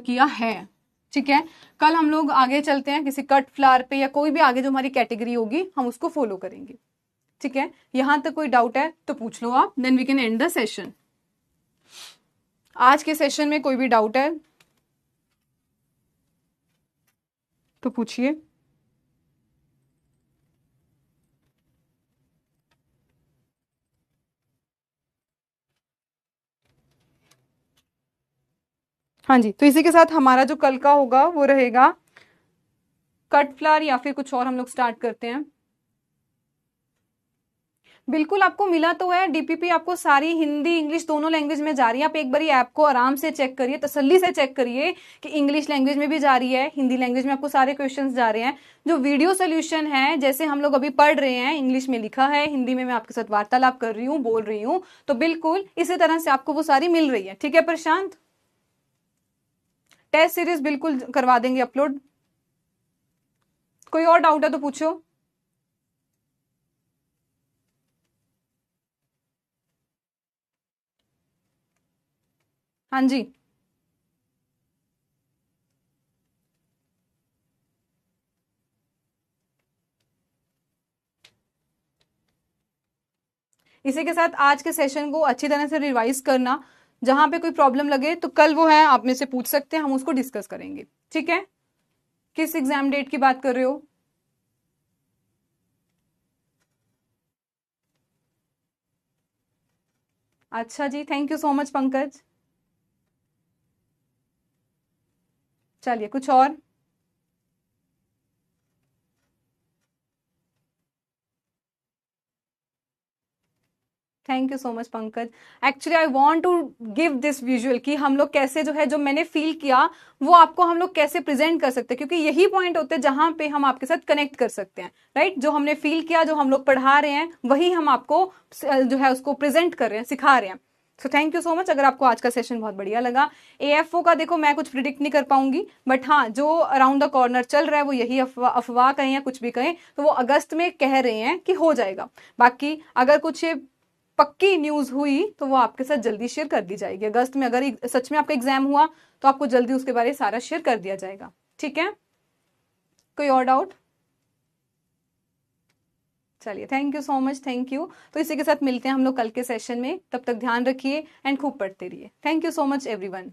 किया है। ठीक है, कल हम लोग आगे चलते हैं किसी कट फ्लावर पे या कोई भी आगे जो हमारी कैटेगरी होगी हम उसको फॉलो करेंगे। ठीक है, यहां तक कोई डाउट है तो पूछ लो आप, then we can end the session. आज के सेशन में कोई भी डाउट है तो पूछिए। हाँ जी, तो इसी के साथ हमारा जो कल का होगा वो रहेगा कट फ्लावर या फिर कुछ और हम लोग स्टार्ट करते हैं। बिल्कुल आपको मिला तो है, डीपीपी आपको सारी हिंदी इंग्लिश दोनों लैंग्वेज में जा रही है। आप एक बार ऐप को आराम से चेक करिए, तसल्ली से चेक करिए कि इंग्लिश लैंग्वेज में भी जा रही है, हिंदी लैंग्वेज में आपको सारे क्वेश्चंस जा रहे हैं। जो वीडियो सोल्यूशन है, जैसे हम लोग अभी पढ़ रहे हैं, इंग्लिश में लिखा है, हिंदी में मैं आपके साथ वार्तालाप कर रही हूँ, बोल रही हूँ, तो बिल्कुल इसी तरह से आपको वो सारी मिल रही है। ठीक है प्रशांत, टेस्ट सीरीज बिल्कुल करवा देंगे अपलोड। कोई और डाउट है तो पूछो। हाँ जी, इसी के साथ आज के सेशन को अच्छी तरह से रिवाइज करना। जहां पे कोई प्रॉब्लम लगे तो कल वो है आप में से पूछ सकते हैं, हम उसको डिस्कस करेंगे। ठीक है, किस एग्जाम डेट की बात कर रहे हो? अच्छा जी, thank you so much Pankaj. चलिए कुछ और। Thank you so much Pankaj. Actually I want to give this visual कि हम लोग कैसे जो है, जो मैंने फील किया वो आपको हम लोग कैसे प्रेजेंट कर सकते हैं, क्योंकि यही पॉइंट होते हैं जहां पे हम आपके साथ कनेक्ट कर सकते हैं। राइट, जो हमने फील किया, जो हम लोग पढ़ा रहे हैं, वही हम आपको जो है उसको प्रेजेंट कर रहे हैं, सिखा रहे हैं। So thank you so much. अगर आपको आज का सेशन बहुत बढ़िया लगा, एएफओ का देखो मैं कुछ प्रिडिक्ट नहीं कर पाऊंगी, बट हाँ जो अराउंड द कॉर्नर चल रहा है वो यही अफवाह कहें या कुछ भी कहें, तो वो अगस्त में कह रहे हैं कि हो जाएगा। बाकी अगर कुछ पक्की न्यूज हुई तो वो आपके साथ जल्दी शेयर कर दी जाएगी। अगस्त में अगर सच में आपका एग्जाम हुआ तो आपको जल्दी उसके बारे में सारा शेयर कर दिया जाएगा। ठीक है, कोई और डाउट? चलिए, thank you so much, thank you. तो इसी के साथ मिलते हैं हम लोग कल के सेशन में, तब तक ध्यान रखिए एंड खूब पढ़ते रहिए। Thank you so much everyone.